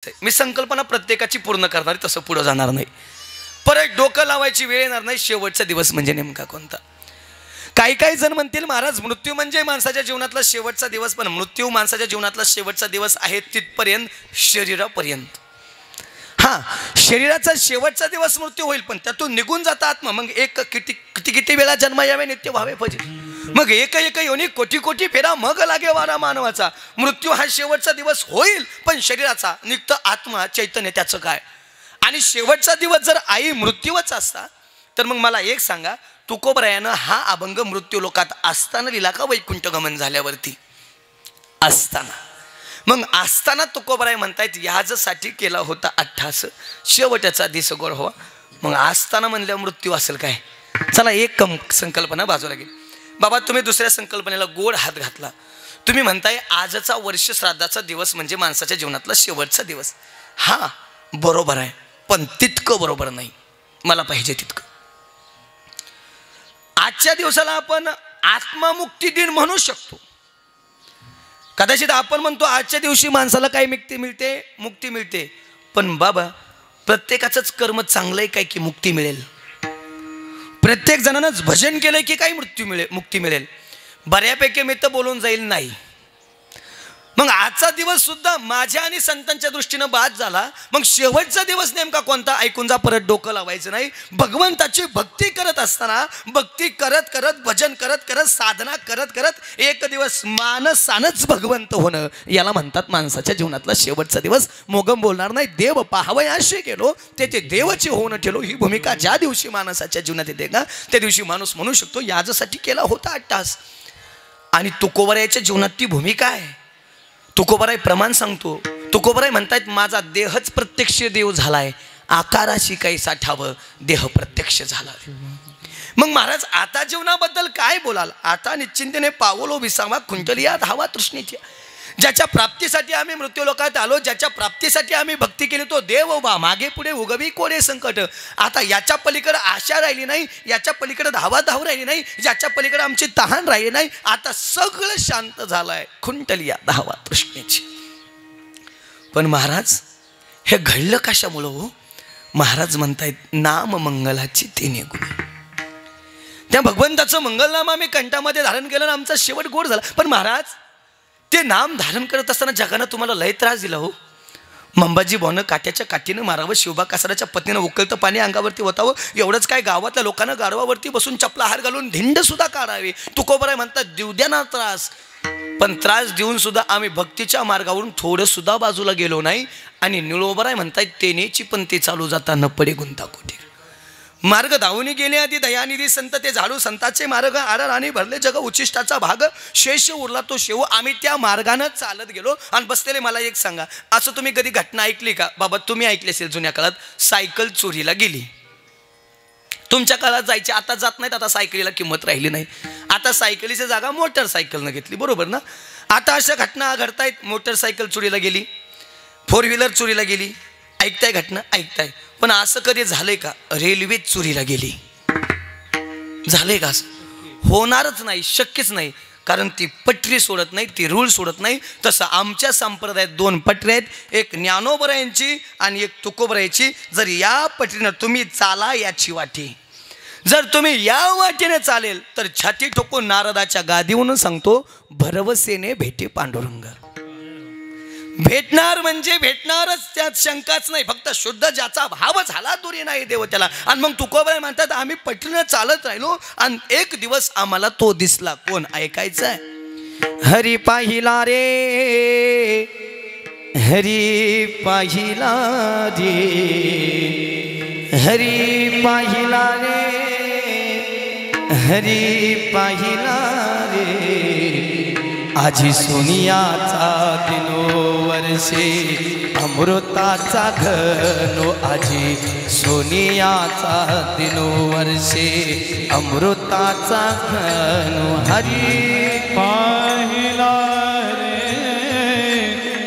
मी संकल्पना प्रत्येकाची पूर्ण करणार, तसं पुढे जाणार नाही. परत डोकं लावायची वेळ येणार नाही. शेवटचा दिवस म्हणजे नेमका कोणता? काही काही जण म्हणतील महाराज मृत्यू म्हणजे माणसाच्या जीवनातला शेवटचा दिवस, पण मृत्यू माणसाच्या जीवनातला शेवटचा दिवस आहे तिथपर्यंत शरीरापर्यंत. हा, शरीराचा शेवटचा दिवस मृत्यू होईल, पण त्यातून निघून जाता आत्मा. मग एक किती किती किती वेळा जन्म यावे नित्य व्हावे पाहिजे. मग एक योनी कोटी कोटी फेरा मग लागे वारा मानवाचा. मृत्यू हा शेवटचा दिवस होईल, पण शरीराचा निघतं आत्मा चैतन्य त्याचं काय? आणि शेवटचा दिवस जर आई मृत्यूच असता, तर मग मला एक सांगा, तुकोबरायानं हा अभंग मृत्यू लोकात असताना लिहिला का वैकुंठ गमन झाल्यावरती? असताना. मग असताना तुकोबराय म्हणतायत याजसाठी केला होता अठ्ठास शेवटचा दिस गोर हो. मग असताना म्हणल्या मृत्यू असेल काय? चला एक संकल्पना बाजूला गेली. बाबा तुम्ही दुसऱ्या संकल्पनेला गोड हात घातला. तुम्ही म्हणताय आजचा वर्ष श्राद्धाचा दिवस म्हणजे माणसाच्या जीवनातला शेवटचा दिवस. हा बरोबर आहे, पण तितकं बरोबर नाही. मला पाहिजे तितकं. आजच्या दिवसाला आपण आत्ममुक्ती दिन म्हणू शकतो. कदाचित आपण म्हणतो आजच्या दिवशी माणसाला काय मुक्ती मिळते. पण बाबा प्रत्येकाचंच कर्म चांगलंय काय की मुक्ती मिळेल? प्रत्येक जणांनाच भजन केलंय की काय मुक्ती मिळेल? बऱ्यापैकी मी तर बोलून जाईल नाही. मग आजचा दिवस सुद्धा माझ्या आणि संतांच्या दृष्टीनं बाद झाला. मग शेवटचा दिवस नेमका कोणता? ऐकून जा, परत डोकं लावायचं नाही. भगवंताची भक्ती करत असताना, भक्ती करत करत, भजन करत करत, साधना करत करत एक दिवस मानसानच भगवंत होणं, याला म्हणतात माणसाच्या जीवनातला शेवटचा दिवस. मोगम बोलणार नाही. देव पाहावयाशी गेलो तेथे देवची होऊन ठेलो. ही भूमिका ज्या दिवशी माणसाच्या जीवनात येते का त्या दिवशी माणूस म्हणू शकतो याच्यासाठी केला होता अट्टास. आणि तुकोबरायाच्या जीवनात ती भूमिका आहे. तुकोबराय प्रमाण सांगतो. तुकोबराय म्हणतायत माझा देहच प्रत्यक्ष देव झालाय, आकाराशी काही साठावं देह प्रत्यक्ष झाला. मग महाराज आता जीवनाबद्दल काय बोलाल? आता निश्चिंतेने पावलो विसावा कुंटलिया धावा तृष्णेच्या. ज्याच्या प्राप्तीसाठी आम्ही मृत्यू लोकात आलो, ज्याच्या प्राप्तीसाठी आम्ही भक्ती केली, तो देव उभा मागे पुढे उगवी कोडे संकट. आता याच्या पलीकडे आशा राहिली नाही, याच्या पलीकडे धाव राहिली नाही, ज्याच्या पलीकडे आमची तहान राहिली नाही. आता सगळं शांत झालंय, खुंटलिया धावा तृष्णेची. पण महाराज हे घडलं कशामुळं हो? महाराज म्हणतायत नाम मंगलाची तिने गुण. त्या भगवंताचं मंगलनाम आम्ही कंठामध्ये धारण केलं आणि आमचा शेवट गोड झाला. पण महाराज ते नाम धारण करत असताना जगानं तुम्हाला लय त्रास दिला हो. मंबाजी भाऊनं काट्याच्या काठीनं मारावं, शिवबा कासाराच्या पत्नीनं उकळतं पाणी अंगावरती होतावं. एवढंच काय गावातल्या लोकांना गारवावरती बसून चपला हार घालून धिंड सुद्धा काढावे. तुकोबराय म्हणतात देऊ द्या ना त्रास. पण त्रास देऊन सुद्धा आम्ही भक्तीच्या मार्गावरून थोडं सुद्धा बाजूला गेलो नाही. आणि निळोबराय म्हणतायत तेनेची पण ते चालू जाता न पडे गुंता कोटी. मार्ग धावून गेले आधी दयानिधी संत ते झाडू संताचे मार्ग आरार आणि भरले जग उच्चिष्टाचा भाग शेष उरला तो शेव. आम्ही त्या मार्गानं चालत गेलो आणि बसलेले. मला एक सांगा, असं तुम्ही कधी घटना ऐकली का? बाबा तुम्ही ऐकली असेल जुन्या काळात सायकल चोरीला गेली. तुमच्या काळात जायची, आता जात नाहीत. आता सायकलीला किंमत राहिली नाही. आता सायकलीची जागा मोटरसायकलनं घेतली, बरोबर ना? आता अशा घटना घडतायत. मोटरसायकल चोरीला गेली, फोर व्हीलर चोरीला गेली. ऐकताय घटना? ऐकताय. पण असं कधी झालंय का रेल्वे चोरीला गेली? झालंय का? असं होणारच नाही, शक्यच नाही. कारण ती पटरी सोडत नाही, ती रूळ सोडत नाही. तसं आमच्या संप्रदायात दोन पटरी आहेत, एक ज्ञानोबरायांची आणि एक तुकोबरायाची. जर या पटरीनं तुम्ही चाला याची वाटी, जर तुम्ही या वाटेने चालेल तर छाती ठोकून नारदाच्या गादीवरून सांगतो भरवसेने भेटे पांडुरंग. भेटणार म्हणजे भेटणारच, त्यात शंकाच नाही. फक्त शुद्ध ज्याचा भाव झाला दुरी नाही देव त्याला. आणि मग तुकोबराय म्हणतात आम्ही पटरीनं चालत राहिलो आणि एक दिवस आम्हाला तो दिसला. कोण? ऐकायचंय. हरी पाहिला रे, हरी पाहिला रे, हरी पाहिला रे, हरी पाहिला रे. आजी सोनियाचा दिनो वर्षे अमृताचा घनो. आजी सोनियाचा दिनो वर्षे अमृताचा घनो. हरी पाहिला रे,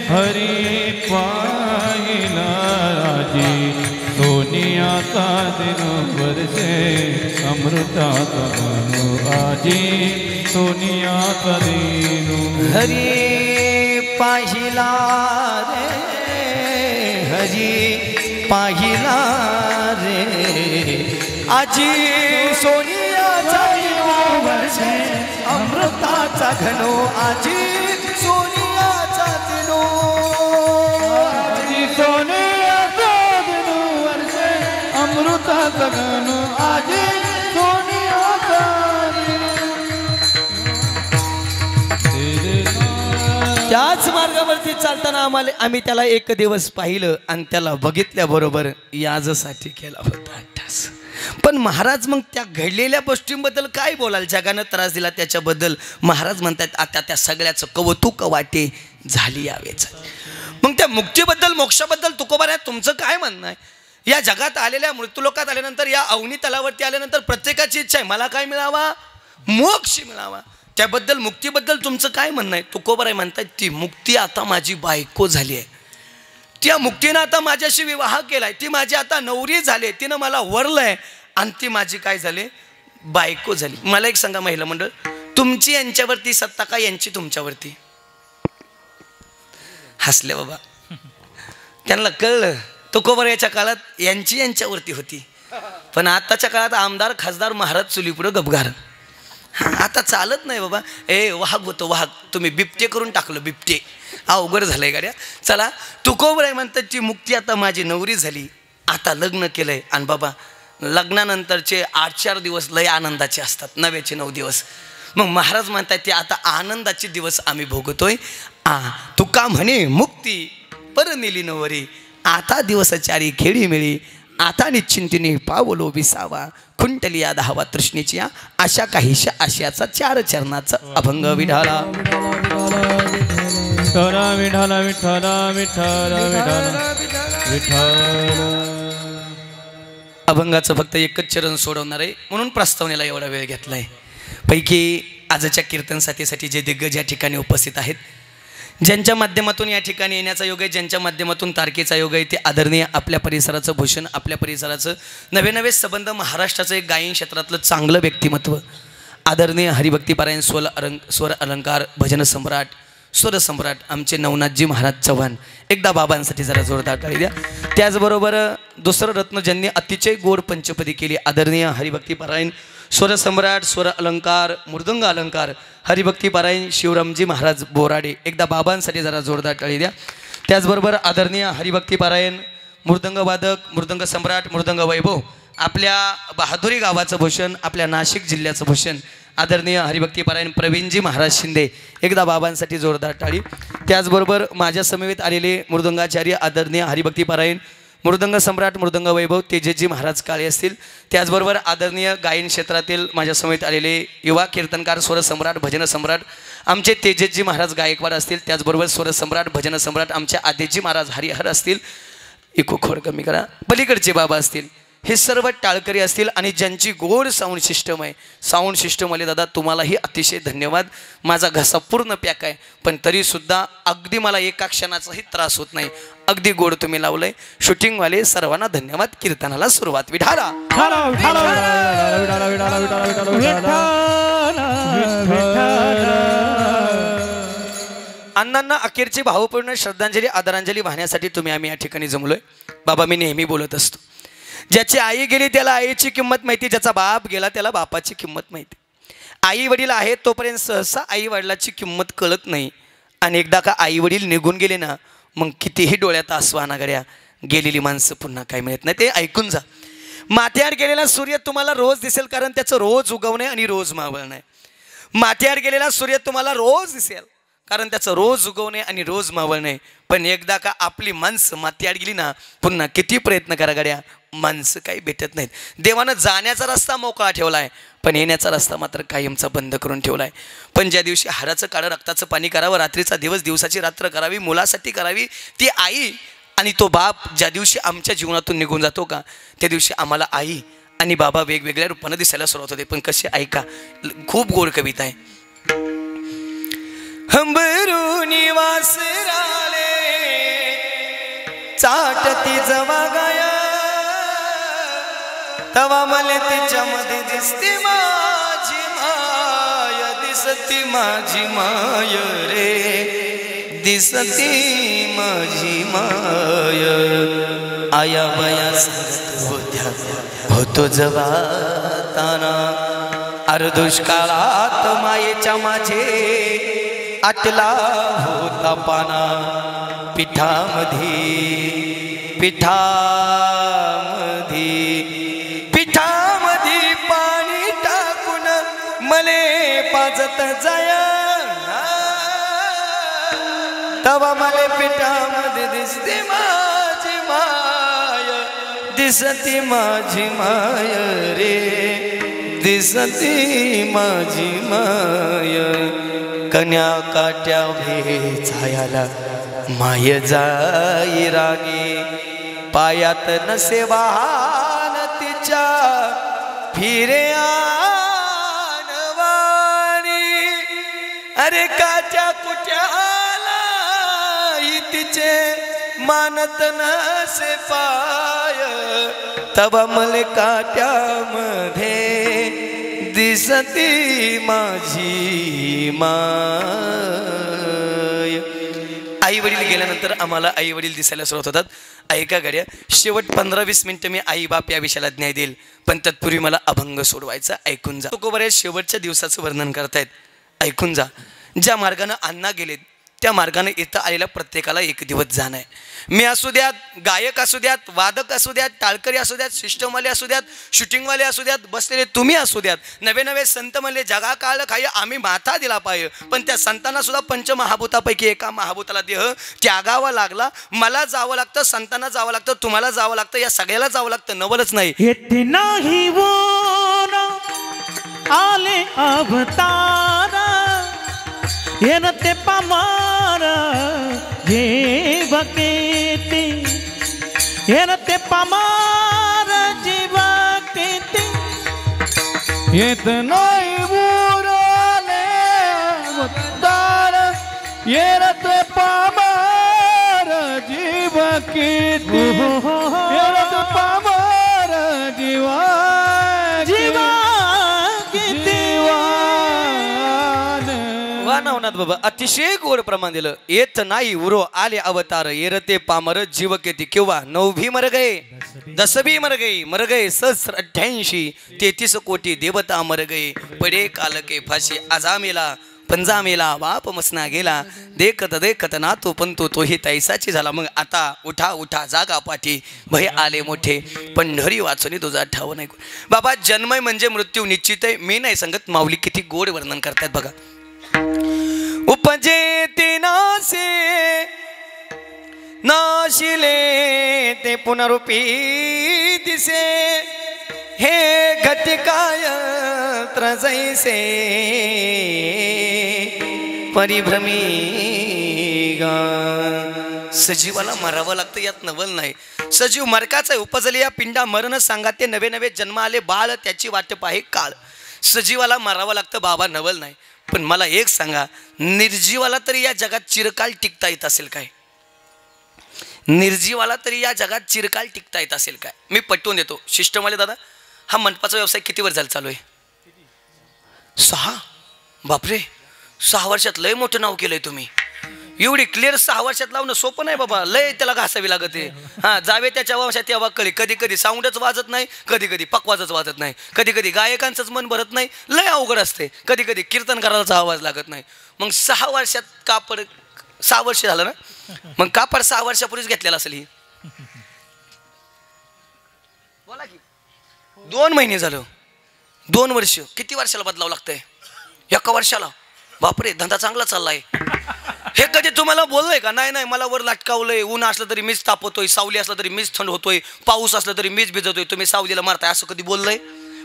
हरी पाहिला. आजी सोनियाचा दिनो वर्षे अमृताचा घनो. आजी सोनियाचा दिनो. हरी पाहिला रे, हरी पाहिला रे आजी सोनियाचा वर्षे अमृताचा घनो आजी सोनियाचा दिनो आजी सोनियाचा दिनो वर्षे अमृताचा घनो आजी सोनियाचा त्याच मार्गावरती चालताना आम्ही त्याला एक दिवस पाहिलं आणि त्याला बघितल्याबरोबर याजसाठी केला होता अट्टास. पण महाराज मग त्या घडलेल्या गोष्टींबद्दल काय बोलाल? जगानं त्रास दिला त्याच्याबद्दल महाराज म्हणतात आता त्या सगळ्याचं कौतुक वाटे झाली यावेच. मग त्या मुक्तीबद्दल मोक्षाबद्दल तुकोबाऱ्या तुमचं काय म्हणणं आहे? या जगात आलेल्या मृत्यूलोकात आल्यानंतर या अवनी तलावरती आल्यानंतर प्रत्येकाची इच्छा आहे मला काय मिळावा? मोक्ष मिळावा. त्याबद्दल मुक्तीबद्दल तुमचं काय म्हणणं आहे? तुकोबाराय म्हणतात ती मुक्ती आता माझी बायको झाली आहे. त्या मुक्तीनं आता माझ्याशी विवाह केलाय. ती माझी आता नवरी झाली. तिनं मला वरलंय आणि ती माझी काय झाली? बायको झाली. मला एक सांगा महिला मंडळ, तुमची यांच्यावरती सत्ता का यांची तुमच्यावरती? हसले बाबा. त्यांना कळलं तुकोबारायच्या काळात यांची यांच्यावरती होती, पण आताच्या काळात आमदार खासदार महाराज चुलीपुढं गपगार. आता चालत नाही बाबा. वाघ होतो वाघ, तुम्ही बिबटे करून टाकलं. बिबटे अवघड झालंय गाड्या. चला तुकोबाराय म्हणतात ती मुक्ती आता माझी नवरी झाली, आता लग्न केलंय. आणि बाबा लग्नानंतरचे 8-4 दिवस लय आनंदाचे असतात, 9चे 9 दिवस. मग महाराज म्हणतात ते आता आनंदाचे दिवस आम्ही भोगतोय. तुका म्हणे मुक्ती पर नेली नवरी, आता दिवस चारी खेळी मिळी, आता निश्चिंतीने पावलो विसावा, खुंटली या धावा तृष्णेची या, अशा काहीशा आशयाचा 4 चरणाचा अभंग. विठाला विठाला विठाला विठाला विठाला विठाला. अभंगाचं फक्त एकच चरण सोडवणार आहे म्हणून प्रस्तावनेला एवढा वेळ घेतलाय. पैकी आजच्या कीर्तन साथीसाठी जे दिग्गज या ठिकाणी उपस्थित आहेत, ज्यांच्या माध्यमातून या ठिकाणी येण्याचा योग आहे, ज्यांच्या माध्यमातून तारखेचा योग आहे, ते आदरणीय आपल्या परिसराचं भूषण, आपल्या परिसराचं नवे नवे संबंध, महाराष्ट्राचं एक गायन क्षेत्रातलं चांगलं व्यक्तिमत्व, आदरणीय हरिभक्तीपारायण स्वर अलंकार भजन सम्राट स्वर सम्राट आमचे नवनाथजी महाराज चव्हाण. एकदा बाबांसाठी जरा जोरदार टाळी द्या. त्याचबरोबर दुसरं रत्नजन्य अतिशय गोड पंचपदी केली आदरणीय हरिभक्तीपारायण स्वर सम्राट स्वर अलंकार मृदंग अलंकार हरिभक्तीपारायण शिवरामजी महाराज बोराडे. एकदा बाबांसाठी जरा जोरदार टाळी द्या. त्याचबरोबर आदरणीय हरिभक्तीपारायण मृदंगवादक मृदंग सम्राट मृदंग वैभव आपल्या बहादुरी गावाचं भूषण, आपल्या नाशिक जिल्ह्याचं भूषण आदरणीय हरिभक्तीपारायण प्रवीणजी महाराज शिंदे. एकदा बाबांसाठी जोरदार टाळी. त्याचबरोबर माझ्या समवेत आलेले मृदंगाचार्य आदरणीय हरिभक्तीपारायण मृदंग सम्राट मृदंग वैभव तेजस्जी महाराज काळे असतील. त्याचबरोबर आदरणीय गायन क्षेत्रातील माझ्या समवेत आलेले युवा कीर्तनकार स्वर सम्राट भजन सम्राट आमचे तेजस्जी महाराज गायकवाड असतील. त्याचबरोबर स्वर सम्राट भजन सम्राट आमचे आदेजी महाराज हरिहर असतील. इको खोड कमी करा. पलीकडचे बाबा असतील. हे सर्व टाळकरी असतील आणि ज्यांची गोड साऊंड सिस्टम आहे. साऊंड सिस्टमवाले दादा तुम्हालाही अतिशय धन्यवाद. माझा घसा पूर्ण पॅक आहे पण तरीसुद्धा अगदी मला एका क्षणाचाही त्रास होत नाही. अगदी गोड तुम्ही लावलंय. शूटिंगवाले सर्वांना धन्यवाद. कीर्तनाला सुरुवात. विठाला अण्णांना अखेरची भावपूर्ण श्रद्धांजली आदरांजली वाहण्यासाठी आम्ही या ठिकाणी जमलोय. बाबा मी नेहमी बोलत असतो, ज्याची आई गेली त्याला आईची किंमत माहिती, ज्याचा बाप गेला त्याला बापाची किंमत माहिती. आई वडील आहेत तोपर्यंत सहसा आई वडिलाची किंमत कळत नाही. आणि एकदा का आई वडील निघून गेले ना मग कितीही डोळ्यात आसू आणा गड्या, गेलेली माणसं पुन्हा काय मिळत नाही. ते ऐकून जा. माथ्यावर गेलेला सूर्य तुम्हाला रोज दिसेल कारण त्याचं रोज उगवणे आणि रोज मावळणे. माथ्यावर गेलेला सूर्य तुम्हाला रोज दिसेल कारण त्याचं रोज उगवणे आणि रोज मावळणे. पण एकदा का आपली माणसं माथ्यावर गेली ना पुन्हा किती प्रयत्न करा गड्या माणसं काही भेटत नाहीत. देवानं जाण्याचा रस्ता मोकळा ठेवला आहे पण येण्याचा रस्ता मात्र कायमचा बंद करून ठेवला आहे. पण ज्या दिवशी हाडाचं काळं रक्ताचं पाणी करावं, रात्रीचा दिवस दिवसाची रात्र करावी, मुलासाठी करावी, ती आई आणि तो बाप ज्या दिवशी आमच्या जीवनातून निघून जातो का त्या दिवशी आम्हाला आई आणि बाबा वेगवेगळ्या रूपानं दिसायला सुरुवात होते. पण कसे ऐका, खूप गोड कविता आहे. हंबरुनी वासराले चाटती जवा गया तवा मले तिच्यामध्ये दिसती माझी माय, दिसती माझी माय रे, दिसती माझी माय. आया वया सांगत होत्या होतो जबाताना अर दुष्काळात मायेच्या माझे आटला होता पाना पिठामध्ये पाणी टाकून मले पाजत जाया तवा मले पिठामध्ये दिसते माझी माय दिसती माझी माय रे दिसती माझी माय कन्या काट्या भेचायाला माय जाई राणी पायात नसे वाहन तिच्या फिरे आणवाणी अरे काट्या कुट्याला तिचे मानत नसे पाय तबा मले काट्यामध्ये दिसती माझी माय आई वडील गेल्यानंतर आम्हाला आई वडील दिसायला सुरुवात होतात ऐका गाड्या शेवट 15-20 मिनिटं मी आई बाप या विषयाला न्याय देईल पण तत्पूर्वी मला अभंग सोडवायचा ऐकून जा तुकोबऱ्या शेवटच्या दिवसाचं वर्णन करतायत ऐकून जा ज्या मार्गाने अण्णा गेलेत त्या मार्गाने इथं आलेल्या प्रत्येकाला एक दिवस जाणं आहे मी असू द्यात गायक असू द्यात वादक असू द्यात टाळकरी असू द्यात सिस्टमवाले असू द्यात शूटिंगवाले असू द्यात बसलेले तुम्ही असू द्यात नवे नवे संत म्हणले जगा काळ खाय आम्ही माथा दिला पाहिजे पण त्या संतांना सुद्धा पंचमहाभूतापैकी एका महाभूताला देह त्यागावा लागला मला जावं लागतं संतांना जावं लागतं तुम्हाला जावं लागतं या सगळ्याला जावं लागतं नवलच नाही येते नाही आले अवतार येन ते पामार जीव केती येन ते पामार जीव केती येत नाही बुराले अवतार येन ते पामार जीव केती येन ते पामार जीव जीव नवनाथ बाबा अतिशय गोड प्रमाण दिलं येत नाही उरो आले अवतार येरते पामर जीव केती किंवा 9 भी मर गए 10 भी मर गए 88 33 कोटी देवता मर गए पडे काल के फाशी आजामेला पंजामेला बाप मसना गेला देखत देखत नातू पंतू तोही तैसाची झाला मग आता उठा उठा जागा पाठी भय आले मोठे पंढरी वाचून तुझा ठाव नाही बाबा जन्मय म्हणजे मृत्यू निश्चित आहे मी नाही सांगत माऊली किती गोड वर्णन करतात बघा उपजे ते नाशिले ते पुनरुपी दिसे हे घटिकाय त्रजैसे परिभ्रमी गा सजीवाला मरावं लागतं यात नवल नाही सजीव मरकाचा उपजले या पिंडा मरण सांगा ते नवे नवे जन्म आले बाळ त्याची वाट पाहे काळ सजीवाला मरावं लागतं बाबा नवल नाही पण मला एक सांगा निर्जीवाला तरी या जगात चिरकाल टिकता येत असेल काय निर्जीवाला तरी या जगात चिरकाल टिकता येत असेल काय मी पटवून देतो शिष्टमवाले दादा हा मंडपाचा व्यवसाय किती वर्ष झाला चालू आहे 6 बापरे 6 वर्षात लय मोठं नाव केलंय तुम्ही एवढी क्लिअर 6 वर्षात लावणं सोपं नाही बाबा लय त्याला घासावी लागत आहे हां जावे त्याच्या वंशात तेव्हा कळी कधी कधी साऊंडच वाजत नाही कधी कधी पकवाजच वाजत नाही कधी कधी गायकांचंच मन भरत नाही लय अवघड असते कधी कधी कीर्तनकाराचा आवाज लागत नाही मग 6 वर्षात कापड 6 वर्ष झालं ना मग कापड 6 वर्षापूर्वीच घेतलेला असेल ही बोला की 2 महिने झालं 2 वर्ष किती वर्षाला बदलावं लागतंय 1 वर्षाला बापरे धंदा चांगला चाललाय हे कधी तुम्हाला बोललंय का नाही नाही मला वर लटकावलंय ऊन असलं तरी मीच तापवतोय सावली असलं तरी मीच थंड होतोय पाऊस असलं तरी मीच भिजवतोय तुम्ही सावलीला मारताय असं कधी बोललंय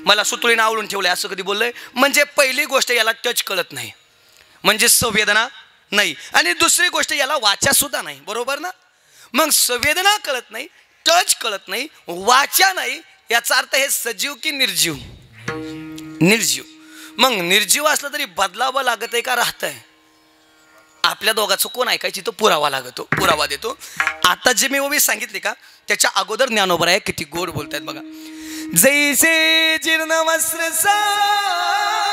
मला सुतळीनं आवळून ठेवलंय असं कधी बोललंय म्हणजे पहिली गोष्ट याला टच कळत नाही म्हणजे संवेदना नाही आणि दुसरी गोष्ट याला वाचा सुद्धा नाही बरोबर ना मग संवेदना कळत नाही टच कळत नाही वाचा नाही याचा अर्थ हे सजीव की निर्जीव निर्जीव मग निर्जीव असलं तरी बदलावं लागत आहे का राहतंय आपल्या दोघांचं कोण ऐकायची तो पुरावा लागतो पुरावा देतो आता जे मी ओवी सांगितले का त्याच्या अगोदर ज्ञानोबर आहे किती गोड बोलतायत बघा जैसे जीर्ण वस्त्र साडीजे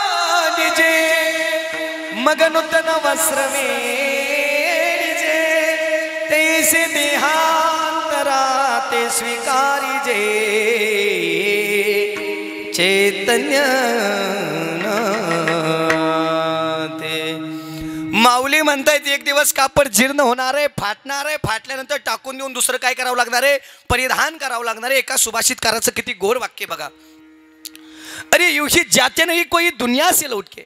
मग नूतन वस्त्र मेलीजे तैसे देहांतरा ते स्वीकारी जे चैतन्य ते माऊली म्हणतायत एक दिवस कापड जीर्ण होणार आहे, फाटणार आहे, फाटल्यानंतर टाकून देऊन दुसरं काय करावं लागणार आहे, परिधान करावं लागणार आहे. एका सुभाषितकाराचं किती गोड वाक्य बघा. अरे यूं ही जाते नहीं कोई दुनिया से लौट के,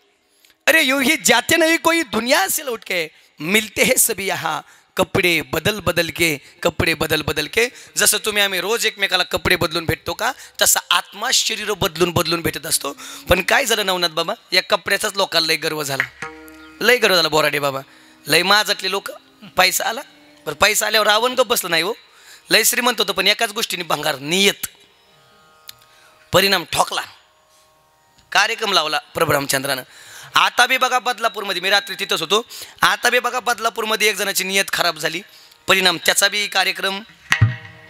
अरे यूं ही जाते नहीं कोई दुनिया से लौट के, मिलते हैं सभी यहाँ कपडे बदल बदल के, कपडे बदल बदल के. जसं तुम्ही आम्ही रोज एकमेकाला कपडे बदलून भेटतो का, तसा आत्मा शरीर बदलून बदलून भेटत असतो. पण काय झालं नवनाथ बाबा, या कपड्याचाच लोकांना लय गर्व झाला, लय गर्व झाला. बोराडे बाबा लय माजकले लोक. पैसा आला बरं, पैसा आल्यावर रावण गप बसलं नाही हो, लय श्रीमंत होतं पण एकाच गोष्टीने भंगार, नियत. परिणाम ठोकला, कार्यक्रम लावला प्रभुरामचंद्रानं. आता बी बघा बदलापूरमध्ये, मी रात्री तिथंच होतो, आता बी बघा बदलापूरमध्ये एक जणाची नियत खराब झाली, परिणाम त्याचा बी कार्यक्रम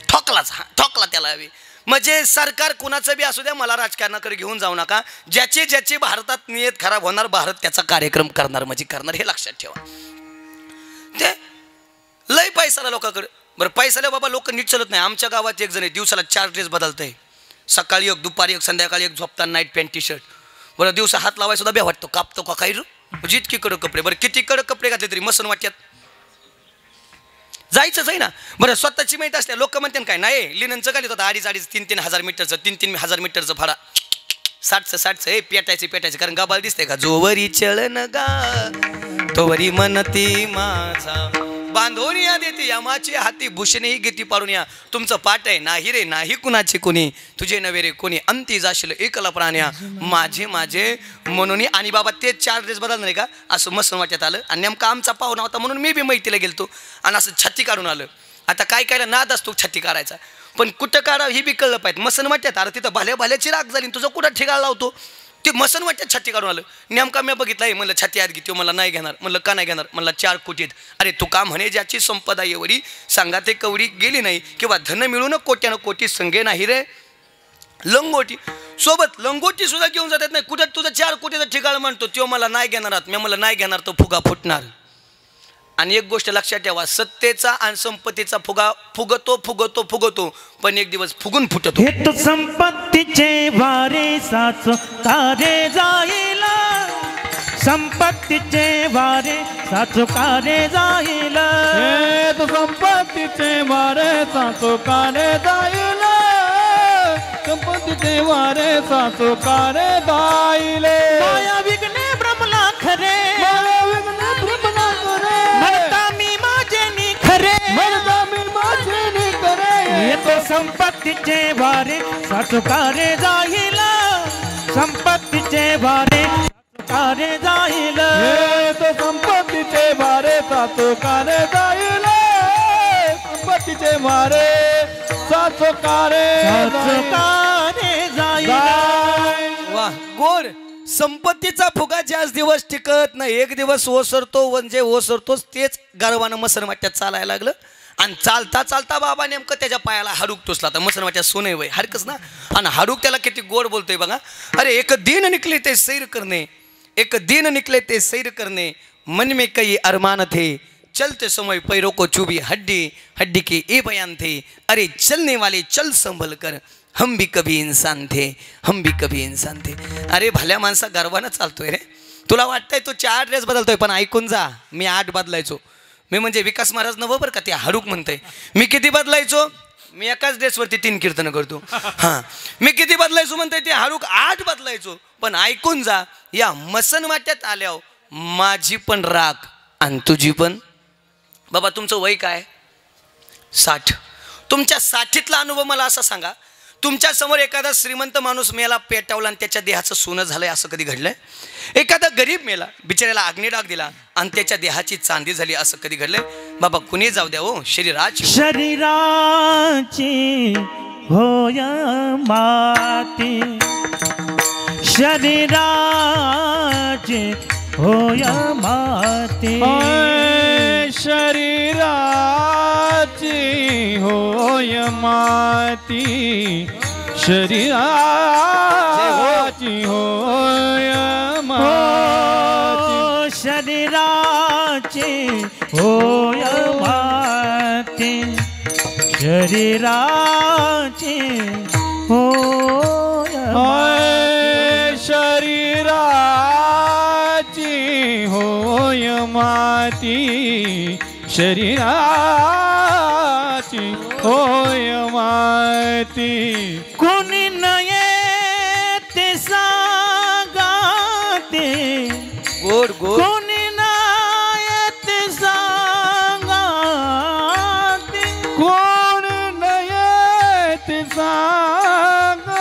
ठोकलाच. ठोकला त्याला बी. म्हणजे सरकार कुणाचं बी असू द्या, मला राजकारणाकडे घेऊन जाऊ नका. ज्याची ज्याची भारतात नियत खराब होणार, भारत त्याचा कार्यक्रम करणार म्हणजे करणार, हे लक्षात ठेवा. ते लय पैसाला लोकांकडे. बरं पैसाला बाबा लोक नीट चालत नाही. आमच्या गावात एक जण आहे, दिवसाला 4 ड्रेस बदलतंय, सकाळी एक, दुपारी एक, संध्याकाळी एक, झोपताना नाईट पॅन्ट टी शर्ट. बरं दिवसा हात लावायला सुद्धा बे वाटतो, कापतो का काही म्हणजे इतकी कडक कपडे. बरं किती कडक कपडे घातले तरी मसन वाटतात, जायचंच आहे ना. बरं स्वतःची माहिती असल्या लोक म्हणतात काय नाही, लिननचं घालीत होता 2.5-2.5 3-3 हजार मीटरचं, 3-3 हजार मीटरचं भाडा, 60 हे पेटायचे. कारण गाबाल दिसतंय का, जोवरी चळन गा तोवरी मनती माझा, बांधोनिया देते यमाची हाती, भूषणे घेती पारून या. तुमचं पाठ आहे, नाही रे नाही कुणाचे कोणी, तुझे नवे रे कोणी, अंती जाशील एकला प्राण्या, माझे माझे म्हणून. आणि बाबा ते 4 ड्रेस बदलणार नाही का, असं मस्त वाटत आलं. आणि नेमका आमचा पाहुणा होता म्हणून मी बी मैतीला गेलतो आणि असं छाती काढून आलं. आता काय काय नाद असतो छाती काढायचा, पण कुठं काढावं हे बी कळलं पाहिजे. मसन वाटत अरे तिथं भाल्याची राग झाली, तुझं कुठं ठिकाण लावतो, ते मसन वाटत छाती काढून आलं. नेमका मी बघितलं आहे, म्हणलं छाती आत घेतो, मला नाही घेणार. म्हणलं का नाही घेणार, म्हणलं 4 कोटीत. अरे तू का म्हणे ज्याची संपदा एवढी, सांगा ते कवडी गेली नाही, किंवा धन मिळून कोट्यानं कोटी संगे नाही रे लंगोटी. सोबत लंगोटी सुद्धा घेऊन जातात नाही, कुठं तुझं 4 कोटीचं ठिकाण म्हणतो, तो मला नाही घेणार. मी मला नाही घेणार, तो फुगा फुटणार. आणि एक गोष्ट लक्षात ठेवा, सत्तेचा आणि संपत्तीचा फुगा फुगतो, पण एक दिवस फुगून फुटतो. हे तो संपत्तीचे वारे साचो कारे जाईल, संपत्तीचे वारे साचो कारे जाईल, हे तो संपत्तीचे वारे साचो कारे जाईल, संपत्तीचे वारे साचो कारे जाईल. माया विघ्ने ब्रह्मला खरे, माया विघ्ने ब्रह्मला खरे, म्हणता मी माझे नि खरे, म्हणता मी माझे नि खरे. हे तो संपत्तीचे वारे साचो कारे जाईल, संपत्तीचे वारे साचो कारे जाईल, हे तो संपत्तीचे वारे साचो कारे जाईल, संपत्तीचे वारे साचो कारे जाईल. वा गोड. संपत्तीचा फुगा ज्याच दिवस टिकत नाही, एक दिवस ओसरतो, म्हणजे ओसरतोच. तेच गर्वानं मसन वाट्यात चालायला लागलं. आणि चालता चालता बाबा नेमकं त्याच्या पायाला हाडूक टोचला. तर मसन वाट्यात सोने वय हाडकच ना. आणि हाडूक त्याला किती गोड बोलतोय बघा. अरे एक दिन निकले ते सैर करणे, एक दिन निकले ते सैर करणे, मन में कई अरमान थे, चलते समय पैरों को चुभी हड्डी, हड्डी के ये बयान थे, अरे चलने वाले चल संभल कर, हम भी कभी इंसान थे, हम भी कभी इंसान थे. अरे भल्या माणसा गर्वानं चालतोय रे. तुला वाटतंय तू 4 ड्रेस बदलतोय, पण ऐकून जा, मी 8 बदलायचो. मी म्हणजे विकास महाराज नवं बरं का, ते हाडूक म्हणतंय. मी किती बदलायचो, मी एकाच ड्रेसवरती 3 कीर्तनं करतो. हां मी किती बदलायचो म्हणतोय, ते हाडूक 8 बदलायचो. पण ऐकून जा, या मसन वाट्यात आल्यावर माझी पण राग आणि तुझी पण. बाबा तुमचं वय काय, 60. तुमच्या 60तला अनुभव मला असा सांगा, तुमच्या समोर एखादा श्रीमंत माणूस मेला, पेटावला आणि त्याच्या देहाचं सोनं झालंय, असं कधी घडलंय? एखादा गरीब मेला, बिचाऱ्याला अग्निडाग दिला आणि त्याच्या देहाची चांदी झाली, असं कधी घडलंय? बाबा कुणी जाऊ द्या हो, शरीराची होय माती, शरीराची होय माती, शरीराची होय माती, शरीराची होय माती, शरीराची होय माती, शरीराची होय शरीराची होय माती शरीराची होय माती कोणी नये ते सांगाते गोड गोड कोणी नये ते सांगाते कोण नये ते सांगते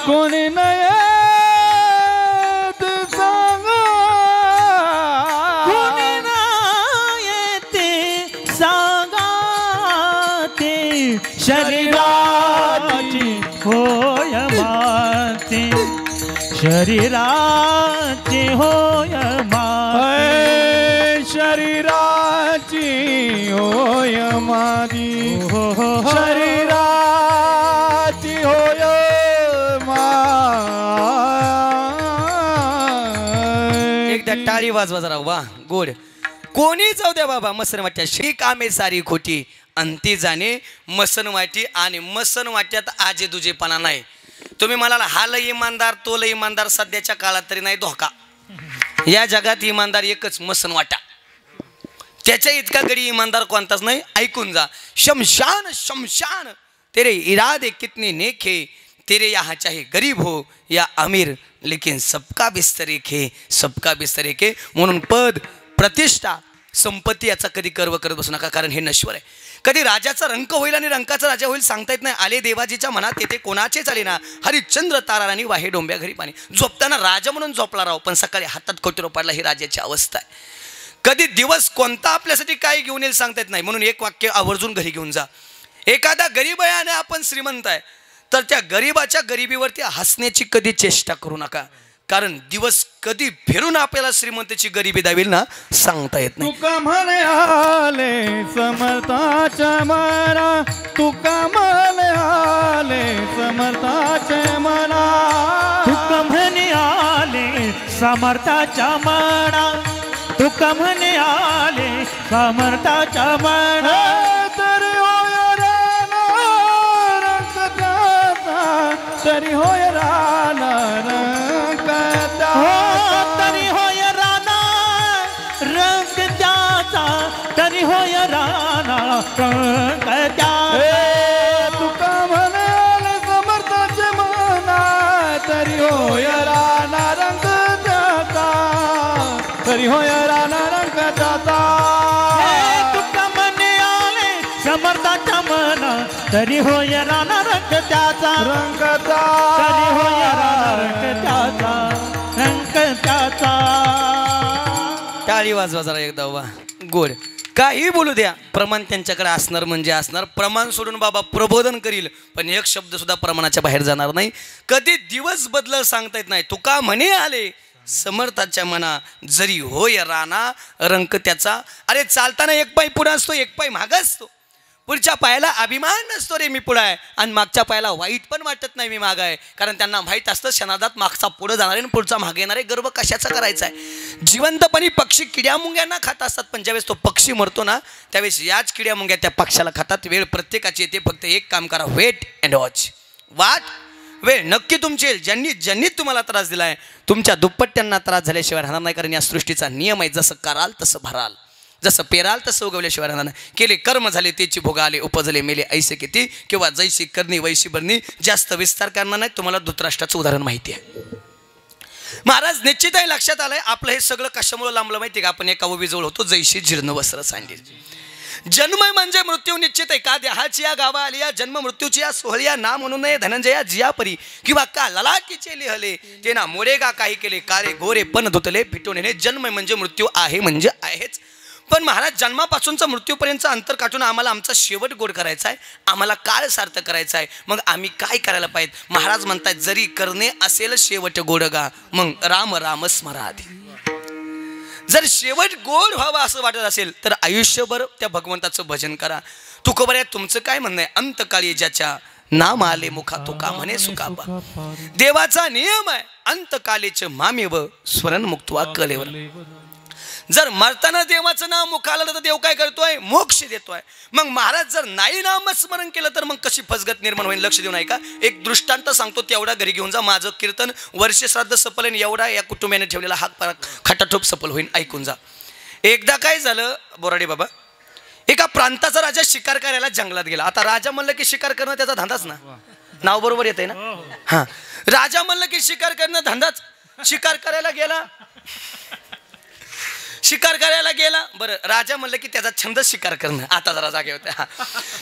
कोण नये ते कोणी नये ते सांगाते शरीराची होय माती शरीराची होय माती शरीराची होय माती शरीराची होय एकदा टाळी वाजवा जरा वा गोड कोणी जाऊ द्या बाबा मसन वाट्या श्री कामे सारी खोटी अंती जाणे मसन वाटी आणि मसन वाट्यात आजे दुजेपणा नाही. तुम्ही म्हणाल हा लय इमानदार तो लय इमानदार सध्याच्या काळात तरी नाही धोका. या जगात इमानदार एकच मसन वाटा त्याच्या इतका गडी इमानदार कोणताच नाही. ऐकून जा शमशान शमशान तेरे इरादे कितने नेके तेरे यहाँ चाहे गरीब हो या अमीर लेकिन सबका बिस्तर एक है सबका बिस्तर एक है. म्हणून पद प्रतिष्ठा संपत्ती याचा कधी कर्व करत बसू नका कारण हे नश्वर आहे. कधी राजाचा रंक होईल आणि रंकाचा राजा होईल सांगता येत नाही. आले देवाजीच्या मनात येते कोणाचे चाले ना हरिश्चंद्र ताराराणी वाहे डोंब्या घरी पाणी. झोपताना राजा म्हणून झोपला राव पण सकाळी हातात कोटीरो पडला ही राजाची अवस्था आहे. कधी दिवस कोणता आपल्यासाठी काय घेऊन येईल सांगता येत नाही. म्हणून एक वाक्य आवर्जून घरी घेऊन जा. एखादा गरीब आहे आणि आपण श्रीमंत आहे तर त्या गरीबाच्या गरिबीवरती हसण्याची कधी चेष्टा करू नका कारण दिवस कधी फिरून आपल्याला श्रीमंताची गरिबी दावेल ना सांगता येत नाही. तुका म्हणे आले समर्थाच्या मना तुका म्हणे आले समर्थाच्या मना तुका म्हणे आले समर्थाच्या मना तुका म्हणे आले समर्थाच्या मना तरी होय रंग त्याचा तरी होय राना रंग तरी होय राणा रंग त्याचा तरी होय राणा रंग त्याचा तुका म्हणाल समर्थाचे मना तरी होय राना रंग त्याचा तरी होय राना रंग त्याचा तुका म्हणे आले समर्थाच्या मना तरी होय राणा रंग त्याचा रंग तरी होय राणा रंग त्याचा रंग त्याचा. टाळी वाजवा जरा एकदा वा गोड काही बोलू द्या प्रमाण त्यांच्याकडे असणार म्हणजे असणार. प्रमाण सोडून बाबा प्रबोधन करील पण एक शब्द सुद्धा प्रमाणाच्या बाहेर जाणार नाही. कधी दिवस बदल सांगता येत नाही. तुका म्हणे आले समर्थाच्या मना जरी होय राणा रंक त्याचा. अरे चालताना एक पाय पुढे असतो एक पाय मागं असतो. पुढच्या पायाला अभिमान नसतो रे मी पुढं आहे आणि मागच्या पायाला वाईट पण वाटत नाही मी मागं आहे कारण त्यांना माहीत असतं शनादात मागचा पुढं जाणारे आणि पुढचा मागे येणारे गर्व कशाचा करायचा आहे. जिवंतपणी पक्षी किड्या मुंग्यांना खात असतात पण ज्यावेळेस तो पक्षी मरतो ना त्यावेळेस याच किड्या मुंग्या त्या पक्षाला खातात. वेळ प्रत्येकाची येते फक्त एक काम करा वेट अँड वॉच. वाट वेळ नक्की तुमची येईल. ज्यांनी तुम्हाला त्रास दिला आहे तुमच्या दुप्पट त्यांना त्रास झाल्याशिवाय राहणार नाही कारण या सृष्टीचा नियम आहे जसं कराल तसं भराल जसं पेराल तसं उगवल्याशिवाय राहणार नाही. केले कर्म झाले तेची भोग आले उपजले मेले ऐसे किती किंवा जैसी करणी वैशी भरणी. जास्त विस्तार करणार नाही. तुम्हाला धृतराष्ट्राचं उदाहरण माहिती आहे. महाराज निश्चित आहे लक्षात आलंय आपलं हे सगळं कशामुळे लांबलं माहिती का आपण एका उभीजवळ होतो जैशी जीर्ण वस्त्र सांडली. जन्म म्हणजे मृत्यू निश्चित आहे. का देहाची या गावा आली या जन्म मृत्यूची या सोहळ्या ना म्हणून नये धनंजया जिया परी किंवा का ललाकीचे लिहले ते ना मोरे का काही केले काळे गोरे पण धुतले फिटून येणे. जन्म म्हणजे मृत्यू आहे म्हणजे आहेच. पण महाराज जन्मापासूनचा मृत्यूपर्यंतचं अंतर काढून आम्हाला आमचा शेवट गोड करायचा आहे. आम्हाला काळ सार्थ करायचा आहे. मग आम्ही काय करायला पाहिजे. महाराज म्हणतात जरी करणे असेल शेवट गोड गा मग राम राम स्मराधी. जर शेवट गोड व्हावा असं वाटत असेल तर आयुष्यभर त्या भगवंताचं भजन करा. तुकोबऱ्या तुमचं काय म्हणणं आहे. अंतकाळी ज्याच्या नाम आले मुखा तुका म्हणे सुखाबा. देवाचा नियम आहे अंतकालीचे मामेव स्वरण मुक्तवा कलेवर. जर मरताना देवाचं नाव मुखाला आलं तर देव काय करतोय? मोक्ष देतोय. मग महाराज जर नाही नामस्मरण केलं तर मग कशी फसगत निर्माण होईल? लक्ष देऊन ऐका. एक दृष्टांत सांगतो, तेवढा घरी घेऊन जा. माझं कीर्तन वर्ष श्राद्ध सफल आणि एवढा या कुटुंबाने ठेवलेला हा खटाठोप सफल होईल, ऐकून जा. एकदा काय झालं बोराडे बाबा, एका प्रांताचा राजा शिकार करायला जंगलात गेला. आता राजा म्हणलं की शिकार करणं त्याचा धंदाच ना, नाव बरोबर येतंय ना. हा, राजा म्हणलं की शिकार करणं धंदाच. शिकार करायला गेला, शिकार करायला गेला. बरं, राजा म्हणलं की त्याचा छंद शिकार करणं. आता जरा जागे होते. हा,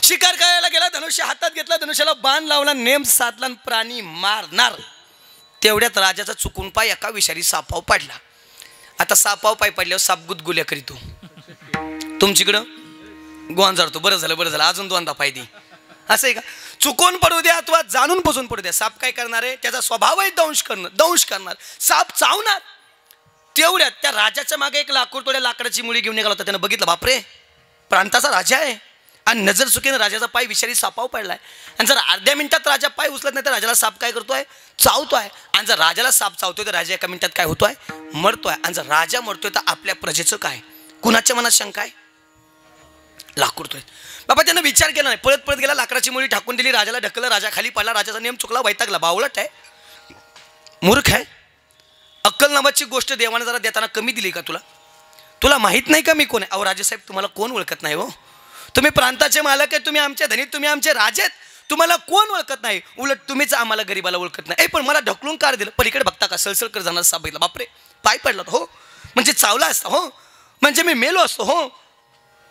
शिकार करायला गेला, धनुष्य हातात घेतला, धनुष्याला बाण लावला, नेम साधला, प्राणी मारणार. तेवढ्यात राजाचा चुकून पाय एका विषारी सापाव पडला. आता सापाव पाय पडल्यावर साप गुदगुल्या करीतो, तुमच्याकडं गोंजारतो. बरं झालं, अजून दोनदा पाय दे. असं आहे का? चुकून पडू द्या अथवा जाणून बसून पडू द्या, साप काय करणार आहे? त्याचा स्वभाव आहे दंश करणार. साप चावणार. तेवढ्यात त्या राजाच्या मागे एक लाकूड तोड्या लाकडाची मुळी घेऊन निघाला होता. त्यानं बघितलं, बापरे, प्रांताचा राजा आहे आणि नजर चुकीनं राजाचा पाय विषारी सापाव पडलाय. आणि जर अर्ध्या मिनिटात राजा पाय उचलत नाही तर राजाला साप काय करतोय? चावतोय. आणि जर राजाला साप चावतोय तर राजा एका मिनिटात काय होतोय? मरतोय. आणि जर राजा मरतोय तर आपल्या प्रजेचं काय? कुणाच्या मनात शंका आहे? लाकूडतोय. बाबा त्यानं विचार केला नाही, पळत गेला, लाकडाची मुळी टाकून दिली, राजाला ढकललं, राजा खाली पडला. राजाचा नेम चुकला, वैतागला. बावळट आहे, मूर्ख आहे. अक्कल नावाची गोष्ट देवाने जरा देताना कमी दिली का तुला माहित नाही का मी कोण आहे? अहो राजेसाहेब, तुम्हाला कोण ओळखत नाही हो? तुम्ही प्रांताचे मालक आहे, तुम्ही आमचे धनी, तुम्ही आमचे राजे आहेत, तुम्हाला कोण ओळखत नाही? उलट तुम्हीच आम्हाला गरीबाला ओळखत नाही. पण मला ढकलून कार दिलं? पलीकडे बघता का सळसळ कर जाणार साप बघितला, बापरे, पाय पडला हो, म्हणजे चावला असता हो, म्हणजे मी मेलो असतो हो,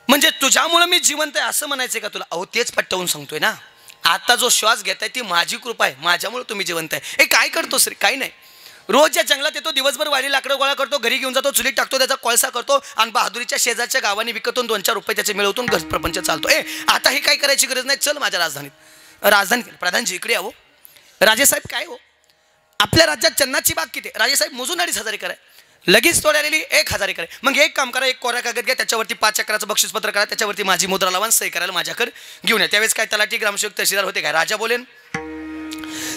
म्हणजे तुझ्यामुळे मी जिवंत आहे असं म्हणायचंय का तुला? अहो तेच पटवून सांगतोय ना, आता जो श्वास घेताय ती माझी कृपा आहे, माझ्यामुळे तुम्ही जिवंत आहे. हे काय करतोस रे? काही नाही. रोज या जंगलात येतो, दिवसभर वाडी लाकडं गोळा करतो, घरी घेऊन जातो, चुलीत टाकतो, त्याचा कोळसा करतो आणि बहादुरीच्या शेजारच्या गावाने विकतो, 2-4 रुपये त्याचे मिळवतो, घर प्रपंच चालतो. आता हे काय करायची गरज नाही, चल माझ्या राजधानीत. प्रधानजी इकडे यावं. राजेसाहेब काय हो, आपल्या राज्यात चन्नाची बाग किती? राजेसाहेब मोजून 2,500 एकर आहे. लगेच तोड्यालेली 1,000 एकर आहे. मग एक काम करा, एक कोरा कागद घ्या, त्याच्यावरती 5 चक्राचं बक्षीसपत्र करा, त्याच्यावरती माझी मुद्रा लावा, सही करायला माझ्याकडे घेऊन या. त्यावेळेस काय तलाठी, ग्रामसेवक, तहसीलदार होते काय? राजा बोलेन.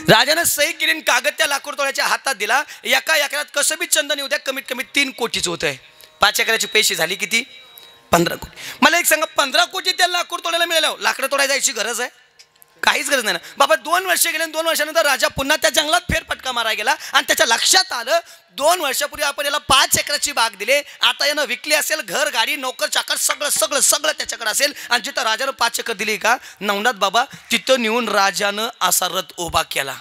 राजानं सही केली, कागद त्या लाकूड तोड्याच्या हातात दिला. एका एकरात कसं बी चंदन येऊ द्या, कमीत कमी 3 कोटीचं होत आहे. 5 एकराची पैसे झाली किती? 15 कोटी. मला एक सांगा, 15 कोटी त्या लाकूड तोडायला मिळालं, लाकडं तोडायला जायची गरज आहे? काहीच गरज नाही ना. बाबा 2 वर्ष गेले, 2 वर्षानंतर राजा पुन्हा त्या जंगलात फेरफटका मारायला गेला आणि त्याच्या लक्षात आलं 2 वर्षापूर्वी आपण याला 5 एकराची बाग दिले, आता यानं विकली असेल, घर गाडी नोकर चाकर सगळं त्याच्याकडे असेल. आणि जिथं राजानं 5 एकर दिली का नवनाथ बाबा, तिथं नेऊन राजानं असा रथ उभा केला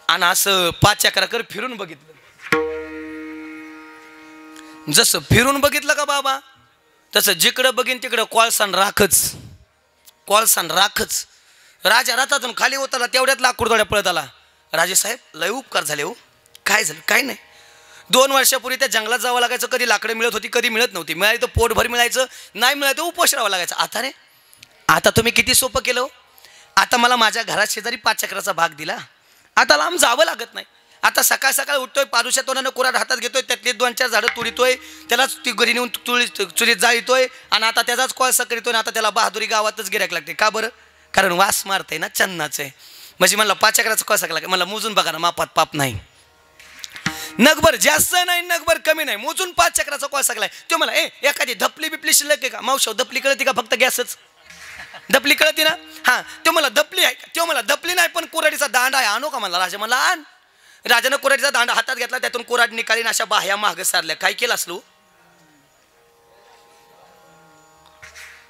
आणि असं 5 एकराकर फिरून बघितलं. जसं फिरून बघितलं का बाबा, तसं जिकडं बघीन तिकडं कोळसान राखच. राजा रथातून खाली उतरला, तेवढ्यात लाकूड तोड्या पळत आला. राजेसाहेब लय उपकार झाले हो. काय झालं? काय नाही. 2 वर्षापूर्वी त्या जंगलात जावं लागायचं, कधी लाकडं मिळत होती, कधी मिळत नव्हती. मिळाली तर पोटभर मिळायचं, नाही मिळालं तर उपोष राहावं लागायचं. आता रे, आता तुम्ही किती सोपं केलं हो. आता मला माझ्या घरात शेजारी 5 एकराचा भाग दिला, आता लांब जावं लागत नाही. आता सकाळ उठतोय, पारुशा तोंडानं कुऱ्हाड हातात घेतोय, त्यातले 2-4 झाडं तोडीतोय, त्यालाच ती घरी नेऊन चुलीत जाळीतोय आणि आता त्याचाच कोळसा करीतोय. आता त्याला बहादुरी गावातच गिऱ्हाईक लागते. का बरं? कारण वास मारतंय ना, चन्नाचं आहे. म्हणजे मला 5 एकराचा कोळसा केला, मला मोजून बघा ना, मापात पाप नाही, नगभर जास्त नाही, नगभर कमी नाही, मोजून 5 एकराचा कोळसा केलाय. तो मला एखादी धपली बिपली शिल्लक आहे का? मावशाव धपली कळती का? फक्त गॅसच धपली कळती ना. हा, तो मला धपली आहे का? तो मला धपली नाही, पण कुऱ्हाडीचा दांडा आहे, आणू का? मला राजा मला आण. राजानं कुऱ्हाडीचा दांडा हातात घेतला, त्यातून कुऱ्हाड निकालीन अशा बाह्या माग सारल्या. काय केलं असलो?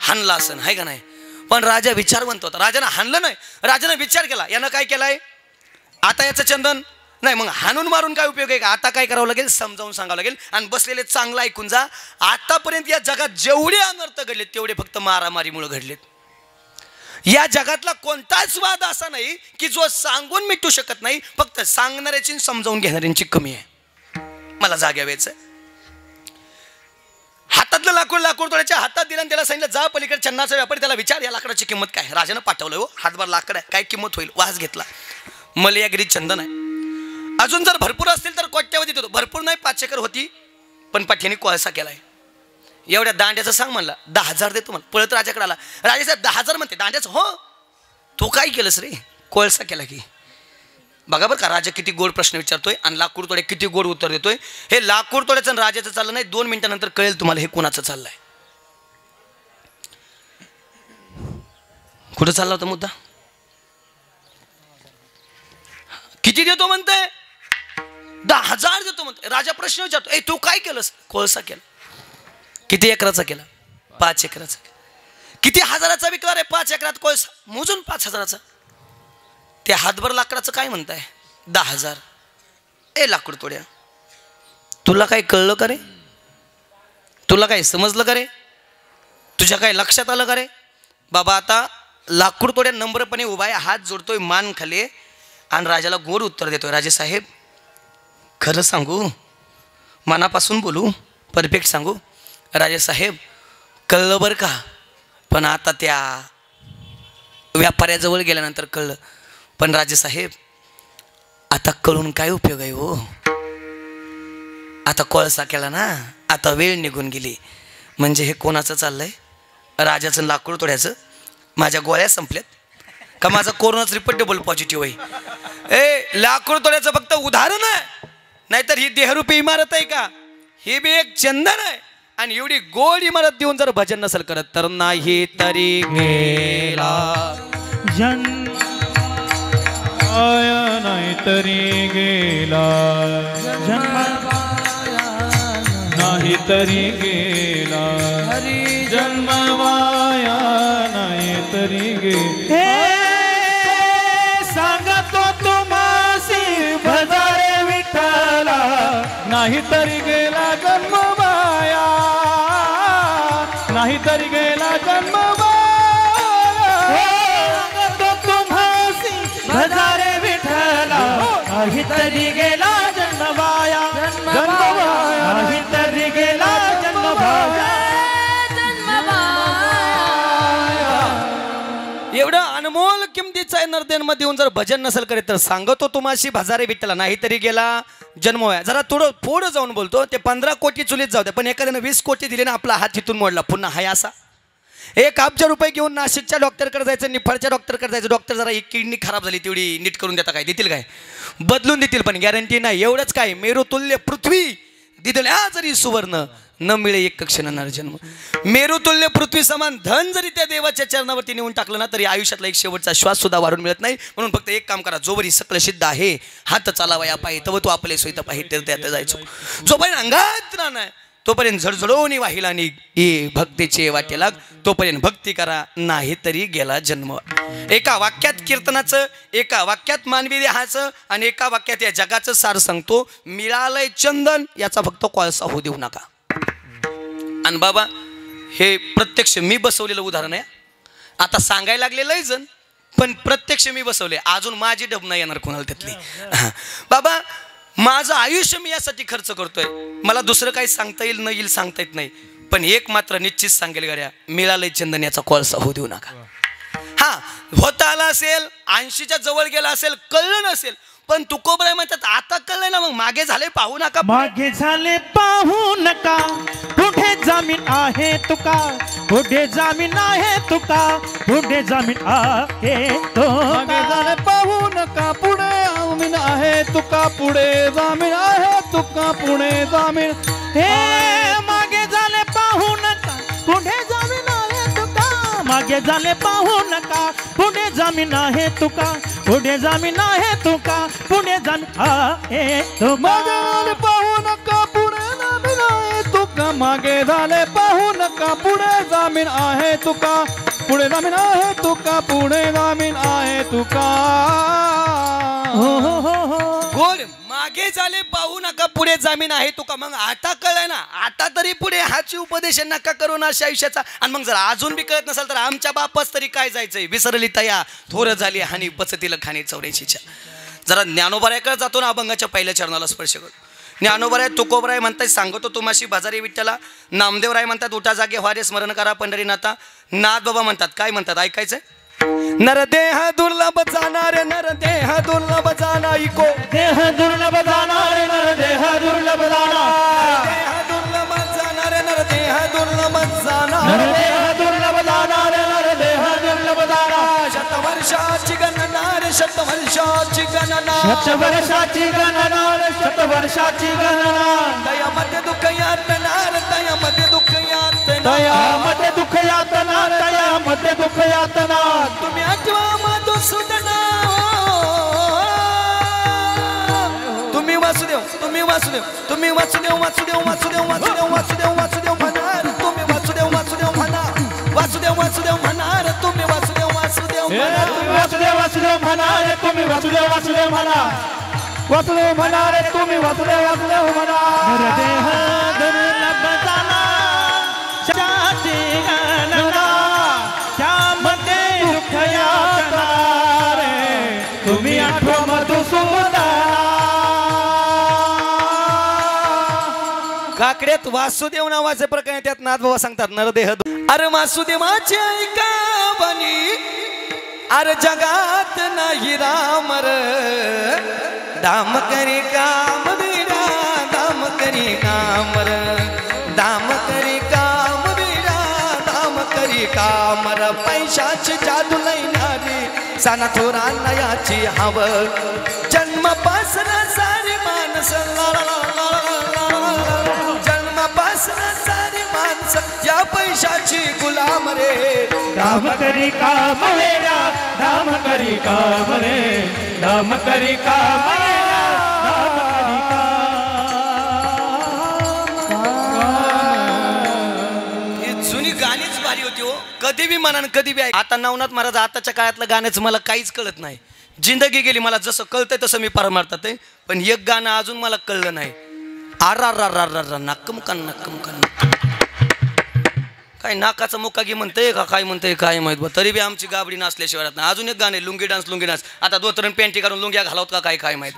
हाणला असं आहे का नाही? पण राजा विचारवंत होता. राजानं हाणलं नाही, राजानं विचार केला, यानं काय केलाय? आता याचं चंदन नाही, मग हाणून मारून काय उपयोग आहे का? आता काय करावं लागेल? समजावून सांगावं लागेल. आणि बसलेले चांगलं ऐकून जा, आतापर्यंत या जगात जेवढे अनर्थ घडलेत तेवढे फक्त मारामारीमुळे घडलेत. या जगातला कोणताच वाद असा नाही की जो सांगून मिटू शकत नाही, फक्त सांगणाऱ्याची समजावून घेणाऱ्यांची कमी आहे. मला जाग्यावेच आहे. हातातलं लाकूड तोड्याच्या हातात दिलं आणि त्याला सांगितलं, जा पलीकडे चन्नाचा व्यापारी, त्याला विचार या लाकडाची किंमत काय. राजानं पाठवलं हो, हातभर लाकड आहे, काय किंमत होईल? वास घेतला. मला या घरी चंदन आहे, अजून जर भरपूर असतील तर कोट्यावधी देतो. भरपूर नाही, 5 एकर होती, पण पाठ्याने कोळसा केलाय. एवढ्या दांड्याचं सांग म्हणला, 10,000 देतो मला. पळत राजाकडे आला. राजेसाहेब 10,000 म्हणते. दांड्याचं? हो. तो काय केलंस रे? कोळसा केला की बघा बरं का, राजा किती गोड प्रश्न विचारतोय आणि लाकूड तोड्या किती गोड उत्तर देतोय. हे लाकूड तोड्याचं आणि राजाचं चाललं नाही, 2 मिनिटानंतर कळेल तुम्हाला हे कोणाचं चाललंय. कुठं चालला होता मुद्दा? किती देतो म्हणताय? 10,000 देतो म्हणते. राजा प्रश्न विचारतो, ए तू काय केलंस? कोळसा केला. किती एकराचा केला? 5 एकराचा. किती हजाराचा विकला रे? 5 एकरात कोळसा. मोजून 5,000चा. ते हातभर लाकडाचं काय म्हणताय? 10,000. ए लाकूड तोड्या, तुला काय कळलं का रे? तुला काय समजलं का रे? तुझ्या काय लक्षात आलं का रे? बाबा आता लाकूड तोड्या नम्रपणे उभा आहे, हात जोडतोय, मान खाली, आणि राजाला गोड उत्तर देतोय. राजे साहेब खरं सांगू, मनापासून बोलू, परफेक्ट सांगू. राजे साहेब कळलं बरं का, पण आता त्या व्यापाऱ्याजवळ गेल्यानंतर कळलं. पण राजे साहेब आता कळून काय उपयोग आहे हो? आता कोळसा केला ना, आता वेळ निघून गेली. म्हणजे हे कोणाचं चाललंय? राजाचं लाकूड तोड्याचं. माझ्या गोळ्या संपल्यात का माझा कोरोनाच रिपोर्ट डबल पॉझिटिव्ह आहे? ए लाकूड तोड्याचं फक्त उदाहरण आहे, नाहीतर ही देहरूपी इमारत आहे का? ही बी एक चंदन आहे. आणि एवढी गोड इमारत देऊन जर भजन नसेल करत तर नाही तरी गेला जन्म, नाही तरी गेला जन्म नाही तरी गेला, हरी जन्म वाया नाही तरी गेला. हे सांगतो तुम्हासी भजारे विठ्ठला, नाही तरी गेला जन्म वाया, नाही तरी गेला जन्म वाया. सांगतो तुम्हासी भजारे विठ्ठला, नाही तरी गेला जन्म वाया, जन्म वाया नाही तरी गेला जन्म वाया. एवढं अनमोल किमतीचा नरदेनमध्ये येऊन जर भजन नसेल करीत तर सांगतो तुम्हाशी भजारे विठ्ठला, नाही तरी गेला जन्म वाया. जरा थोडं पुढं जाऊन बोलतो, ते 15 कोटी चुलीत जाऊ द्या, पण एखाद्यानं 20 कोटी दिले ना, आपला हात इथून मोडला. पुन्हा हाय असा 1 अब्ज रुपये घेऊन नाशिकच्या डॉक्टरकडे जायचं, निफाडच्या डॉक्टरकडे जायचं. डॉक्टर जरा एक किडनी खराब झाली तेवढी नीट करून देता काय? देतील काय? बदलून देतील, पण गॅरंटी नाही. एवढंच काय, मेरुतुल्य पृथ्वी दिदल्या जरी सुवर्ण, न मिळे एक क्षण नरजन्म. मेरुतुल्य पृथ्वी समान धन जरी त्या देवाच्या चरणावरती नेऊन टाकलं ना, तरी आयुष्यातला एक शेवटचा श्वास सुद्धा वाढून मिळत नाही. म्हणून फक्त एक काम करा, जोवरी सकल सिद्ध आहे, हात चालावया पाहि, तव तू आपले सोयीत पाहि, तीर्थयात जायचो. जोपर्यंत अंगात नाही तोपर्यंत झडझडवून वाहिला आणि भक्तीचे वाटे लाग, तोपर्यंत भक्ती करा, नाही तरी गेला जन्म. एका वाक्यात कीर्तनाचं, एका वाक्यात मानवी देहाचं, आणि एका वाक्यात या जगाचं सार सांगतो. मिळालंय चंदन, याचा फक्त कोळसा होऊ देऊ नका. आणि बाबा हे प्रत्यक्ष मी बसवलेलं उदाहरण आहे. आता सांगायला लागलेलं आहे जण, पण प्रत्यक्ष मी बसवले. अजून माझी डब नाही येणार कोणाला त्यातली. बाबा माझं आयुष्य मी यासाठी खर्च करतोय. मला दुसरं काही सांगता येईल न येईल सांगता येत नाही, पण एक मात्र निश्चित सांगेल गड्या, मिळालंय चंदन, याचा कोळसा होऊ देऊ नका. हा होता आला असेल, 80च्या जवळ गेला असेल, कळलं नसेल, पण तुकोबराय म्हणतात आता कळलंय ना, मग मागे झाले पाहू नका. मागे झाले पाहू नका, पुढे जामीन आहे तुका, पुढे जामीन आहे तुका, पुढे जामीन आहे तुका. मागे झाले पाहू नका, पुढे जामीन आहे तुका, पुढे जामीन आहे तुका, पुढे जामीन. हे मागे झाले पाहू नका, पुढे जामीन आहे तुका, मागे झाले पाहू नका, पुढे जामीन आहे तुका, पुढे जामीन आहे तुका, पुढे जामीन आहे तुका. मागे झाले पाहू नका, पुढे जामीन आहे तुका, मागे झाले पाहू नका, पुढे जामीन आहे तुका, पुढे जामीन आहे तुका, पुढे जामीन आहे तुका. हो हो हो हो. गोड मागे झाले पाहू नका, पुढे जामीन आहे तुका. मग आता कळलं ना, आता तरी पुढे हाची उपदेश नका करू ना अशा आयुष्याचा. आणि मग जर अजून बी कळत नसेल तर आमच्या बापास तरी काय जायचंय, विसरली तया थोर झाली हानी, पचतील खाणी 84च्या. जरा ज्ञानोबारायकडे जातो ना, अभंगाच्या पहिल्या चरणाला स्पर्श करू. ज्ञानोबाराय तुकोबराय म्हणतात सांगतो तुम्हाशी भजारी विठ्ठला. नामदेवराय म्हणतात उठा जागे व्हारे स्मरण करा पंढरीनाथा. नाथ बाबा म्हणतात, काय म्हणतात ऐकायचंय? नरदेह दुर्लभ जाणार, नरदेह दुर्लभ जाणार, इको देह दुर्लभ जाणार, नरदेह दुर्लभ जाणार, देह दुर्लभ जाणार, नरदेह दुर्लभ जाणार, नरदेह दुर्लभ जाणार, नरदेह दुर्लभ जाणार. शतवर्षाची गणना रे शतवर्षाची गणना शतवर्षाची गणना शतवर्षाची गणना दयामध्ये दुःख यातनार दयामध्ये दुःख यातना दयामध्ये दुःख यातना दयामध्ये दुःख यातना तुम्ही आठवा मधुसूदना तुम्ही वासुदेव तुम्ही वासुदेव तुम्ही वासुदेव वासुदेव वासुदेव वासुदेव वासुदेव वासुदेव म्हणाल तुम्ही वासुदेव वासुदेव म्हणा वासुदेव वासुदेव म्हणाल तुम्ही वासुदेव वासुदेव म्हणा वासुदेव वासुदेव म्हणा रे तुम्ही वासुदेव वासुदेव म्हणा वासुदेव म्हणा रे तुम्ही वासुदेव वासुदेव म्हणा नरदेह दुर्लभ झाला शाची गणना त्यामध्ये दुःख यातना रे तुम्ही आठवा मधुसूदना काकड्यात वासुदेव नावाचे प्रकरण त्यात नाथबाबा सांगतात नरदेह अरे वासुदेवाची ऐका बनी अरे जगात नाही रामर दाम करी काम बिरा दाम करी कामर दाम करी काम बिरा दाम करी कामर पैशाची जादू लैनारी साना थोरांना याची हव जन्मपासून सारी माणस सारी माणसं या पैशाची गुलाम रे दाम करी काम मेरा दाम करी काम रे दाम करी काम मेरा दाम करी काम ही जुनी गाणीच भारी होती हो कधी बी म्हणा कधी बी आता नवनाथ महाराज आताच्या काळातलं गाण्याचं मला काहीच कळत नाही जिंदगी गेली मला जसं कळतंय तसं मी पार मारतात पण एक गाणं अजून मला कळलं नाही आर नक्कम काय नाकाचा मुक्कागी म्हणतंय का काय म्हणतंय काय माहित बा तरी बी आमची गाबडी नाचल्याशिवाय राहत नाही अजून एक गाणे लुंगी डान्स आता दोतरण पॅन्टी काढून लुंग्या घालवत का काय माहित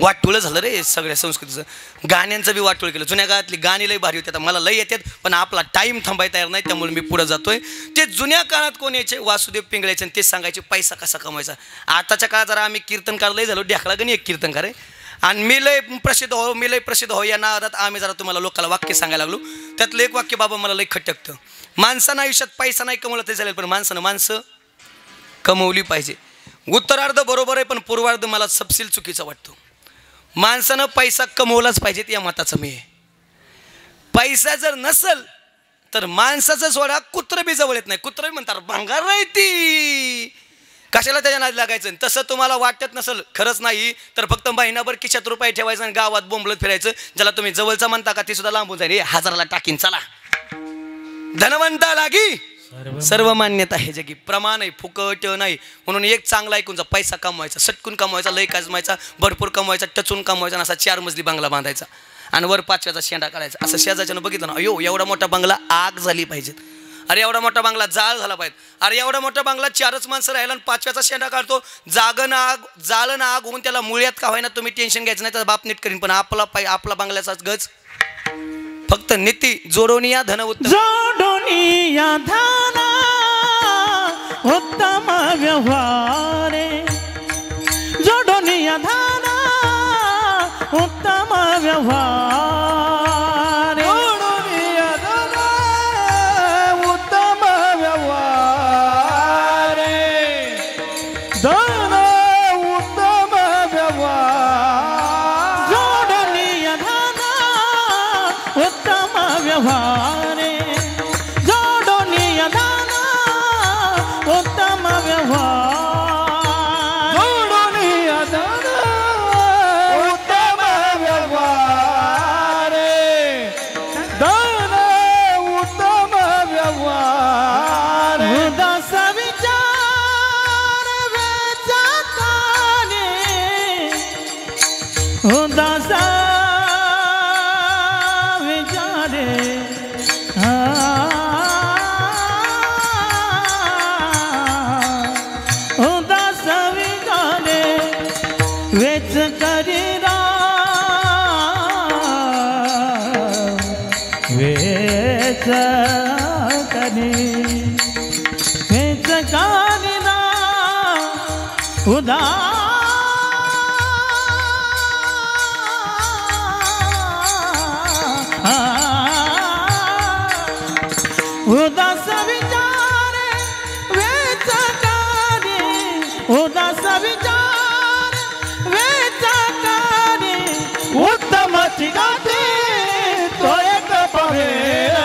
वाटोळं झालं रे सगळ्या संस्कृतीचं गाण्यांचं बी वाटोळ केलं जुन्या काळातली गाणी लई भारी होती आता मला लई येतात पण आपला टाईम थांबाय तयार नाही त्यामुळे मी पुढे जातोय ते जुन्या काळात कोण यायचे वासुदेव पिंगळायचे आणि तेच सांगायचे पैसा कसा कमवायचा आताच्या काळात जरा आम्ही कीर्तनकार लई झालो ढेकळा गणी एक कीर्तनकार आहे आणि मी लय प्रसिद्ध हो या नादात आम्ही जरा तुम्हाला लोकांना वाक्य सांगायला लागलो त्यातलं एक वाक्य बाबा मला लई खटकतं माणसानं आयुष्यात पैसा नाही कमवला तरी चालेल पण माणसं कमवली पाहिजे उत्तरार्ध बरोबर आहे पण पूर्वार्ध मला सपशील चुकीचा वाटतो माणसानं पैसा कमवलाच पाहिजे या मताचं मी आहे पैसा जर नसल तर माणसाचं सोडा कुत्रं बी जवळ येत नाही कुत्रं बी म्हणतात भंगार नाही ती कशाला त्याच्या नादी लागायचं तसं तुम्हाला वाटत नसल खरंच नाही तर फक्त महिनाभर खिशात रुपये ठेवायचं आणि गावात बोंबलत फिरायचं ज्याला तुम्ही जवळचा म्हणता का ते सुद्धा लांबून जाईल हजाराला टाकीन चला धनवंता लागी सर्व मान्यता आहे जगी प्रमाण आहे फुकट नाही म्हणून एक चांगला ऐकून जा पैसा कमवायचा सटकून कमवायचा लय कमवायचा भरपूर कमवायचा टचून कमवायचा असा 4 मजली बंगला बांधायचा आणि वर 5व्याचा शेंडा काढायचा असं शेजारच्यानं बघितलं ना अयो एवढा मोठा बंगला आग झाली पाहिजे अरे एवढा मोठा बंगला जाळ झाला पाहिजे अरे एवढा मोठा बंगला 4च माणसं राहिला आणि 5व्याचा शेंडा काढतो जाळं ना आग होऊन त्याला मुळ्यात का होईना तुम्ही टेन्शन घ्यायचं नाही तर बाप नीट करीन पण आपला बंगल्याचाच गज फक्त नीती जोडोनिया धन उत्तम जोडोनिया धन उत्तम व्यवहार जोडोनिया धन उत्तम व्यवहार जोडोनिया धन उत्तम व्यवहार धन उत्तम व्यवहार जोडोनिया धन उत्तम व्यवहार जोडोनिया धन उत्तम व्यवहार जोडोनिया धन उत्तम व्यवहार धन उत्तम व्यवहार उदास विचार वेचाकाने उदास विचारे उदास विचारे वेच करीरा वेच करी वेच करीरा उदास विचारे वेच करी उदास विचार गाते तो एक पवेल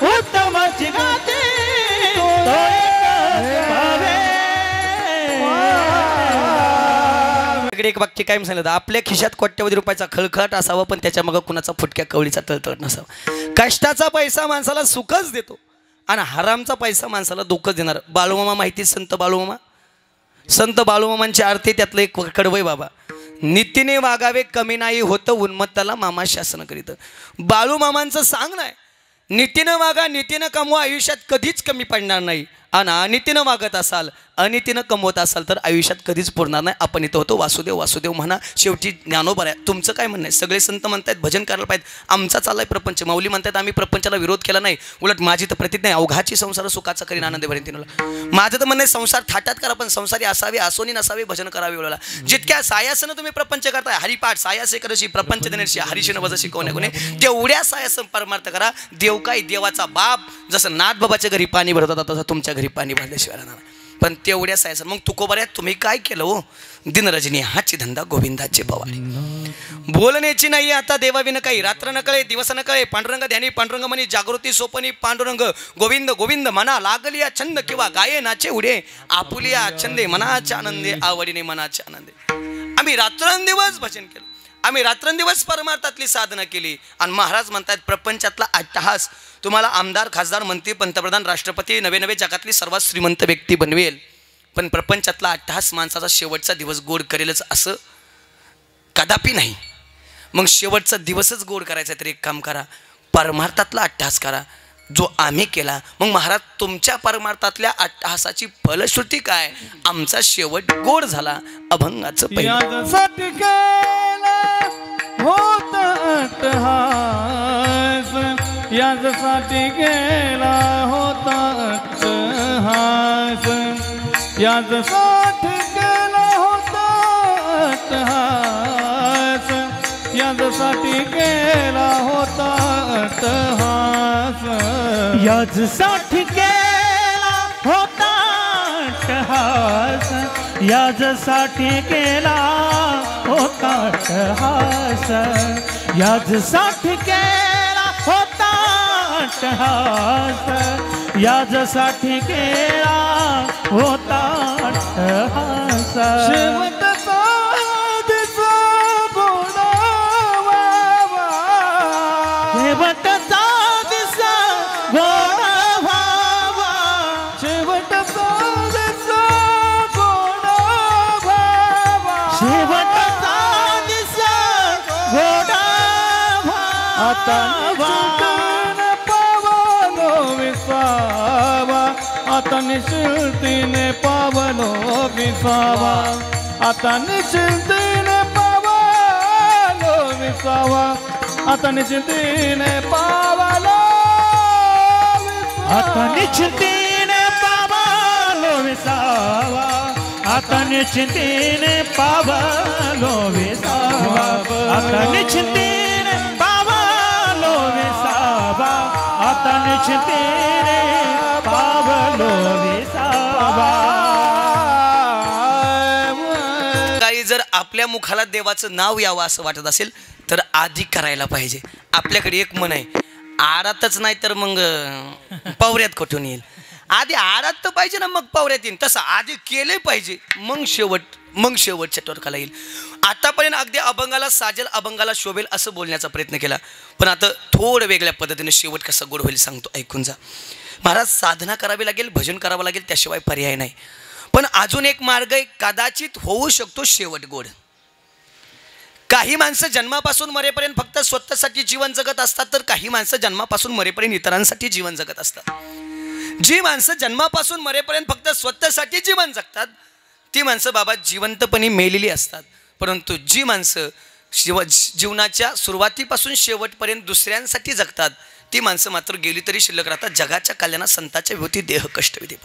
उत्तमाची गाते तो एक पवेल. एक वाक्य काय सांगितलं, आपल्या खिशात कोट्यवधी रुपयाचा खळखळाट असावा पण त्याच्या मग कुणाचा फुटक्या कवळीचा तळतळ नसावा. कष्टाचा पैसा माणसाला सुखच देतो आणि हरामचा पैसा माणसाला दुःखच देणार. बाळूमामा माहिती, संत बाळूमामा, संत बाळूमामांची आरती त्यातलं एक कडवय बाबा. नीतीने वागावे कमी नाही होतं उन्मत्ताला मामा शासन करीत. बाळूमामांचं सांग नाही, नीतीनं वागा, नीतीनं कमवा, आयुष्यात कधीच कमी पडणार नाही. आणि अनितीनं वागत असाल, अनितीनं कमवत असाल तर आयुष्यात कधीच पुरणार नाही. आपण इथं होतो वासुदेव वासुदेव म्हणा, शेवटी ज्ञानोबा आहे. तुमचं काय म्हणणं आहे? सगळे संत म्हणतायत भजन करायला पाहिजे, आमचा चाललाय प्रपंच. माऊली म्हणतात आम्ही प्रपंचाला विरोध केला नाही, उलट माझी तर प्रतिज्ञा आहे, अवघाची संसार सुखाचा करीन आनंद भरेन तिनुला. माझं तर म्हणणं आहे संसार थाटात करा पण संसारी असावे, असोनी नसावे, भजन करावे वेळेला. जितक्या सायासनं तुम्ही प्रपंच करताय, हरिपाठ सायासे करशी प्रपंच देण्याशी हरिशीन वजशी कोणे कोणे, तेवढ्या सायासन परमार्थ करा. देव काय देवाचा बाप, जसं नाथ बाबाच्या घरी पाणी भरत होता तसं तुमच्या घरी पाणी भरल्याशिवाय राहणार. पण तेवढ्या सायसन मग तुकोबऱ्यात तुम्ही काय केलं हो? दिनरजनी हाची धंदा गोविंदाचे पवारी. बोलण्याची नाही आता देवाविन काही, रात्र न कळे दिवस न कळे, पांडुरंग ध्यानी पांडुरंग म्हणी, जागृती सोपनी पांडुरंग, गोविंद गोविंद म्हणा लागलिया छंद किंवा गाये नाचे उडे, आपुलिया छंदे मनाच्या आनंदे, आवडीने मनाच्या आनंदे. आम्ही रात्रंदिवस भजन केलं, आम्ही रात्रंदिवस परमार्थातली साधना केली. आणि महाराज म्हणतात प्रपंचातला अट्टहास तुम्हाला आमदार खासदार मंत्री पंतप्रधान राष्ट्रपती नवे नवे जगातली सर्वात श्रीमंत व्यक्ती बनवेल, पण प्रपंचातला अट्टहास माणसाचा शेवटचा दिवस गोड करेलच असं कदापि नाही. मग शेवटचा दिवसच गोड करायचा तर एक काम करा, परमार्थातला अट्टहास करा जो आम्ही केला. मग महाराज तुमच्या परमार्थातल्या अट्टहासाची फलश्रुती काय? आमचा शेवट गोड झाला. अभंगाचं होता अट्टहास, यासाठी गेला होता अट्टहास, यासाठी गेला होता अट्टहास, यासाठी गेला होता अट्टहास, यासाठी केला होता अट्टहास, यासाठी केला होता अट्टहास, यासाठी केला होता अट्टहास, यासाठी केला होता अट्टहास. शेवटचा दिसा गोडावा, शेवटचा दिसा गोडावा, शेवटचा दिसा गोडावा, शेवटचा दिसा गोडावा. आता निश्चितीने पावलो विसावा, आता निश्चितीने पावलो विसावा, आता निश्चितीने पावलो विसावा, आता निश्चितीने पावलो, आता निश्चितीने पावलो विसावा, आता निश्चितीने पावलो विसावा, आता निश्चितीने पावलो विसावा, आता निश्चितीने पावलो विसावा. काही जर आपल्या मुखाला देवाचं नाव यावं असं वाटत असेल तर आधी करायला पाहिजे. आपल्याकडे एक मन आहे, आरातच नाही तर मग पावऱ्यात कुठून येईल. आधी आरात तर पाहिजे ना, मग पावऱ्यात येईल. तसं आधी केले पाहिजे, मग शेवटच्या टोकाला येईल. आतापर्यंत अगदी अभंगाला साजेल, अभंगाला शोभेल असं बोलण्याचा प्रयत्न केला, पण आता थोडं वेगळ्या पद्धतीने शेवट कसा गोड होईल सांगतो, ऐकून जा. महाराज साधना करावी लागेल, भजन करावं लागेल, त्याशिवाय पर्याय नाही. पण अजून एक मार्ग आहे, कदाचित होऊ शकतो शेवट गोड. काही माणसं जन्मापासून मरेपर्यंत फक्त स्वतःसाठी जीवन जगत असतात, तर काही माणसं जन्मापासून मरेपर्यंत इतरांसाठी जीवन जगत असतात. जी माणसं जन्मापासून मरेपर्यंत फक्त स्वतःसाठी जीवन जगतात ती माणसं बाबा जिवंतपणी मेलेली असतात. परंतु जी माणसं जीवनाच्या सुरुवातीपासून शेवटपर्यंत दुसऱ्यांसाठी जगतात ती माणसं मात्र गेली तरी शिल्लक राहतात. जगाच्या कल्याणात संताच्या विभूती देह कष्ट विधी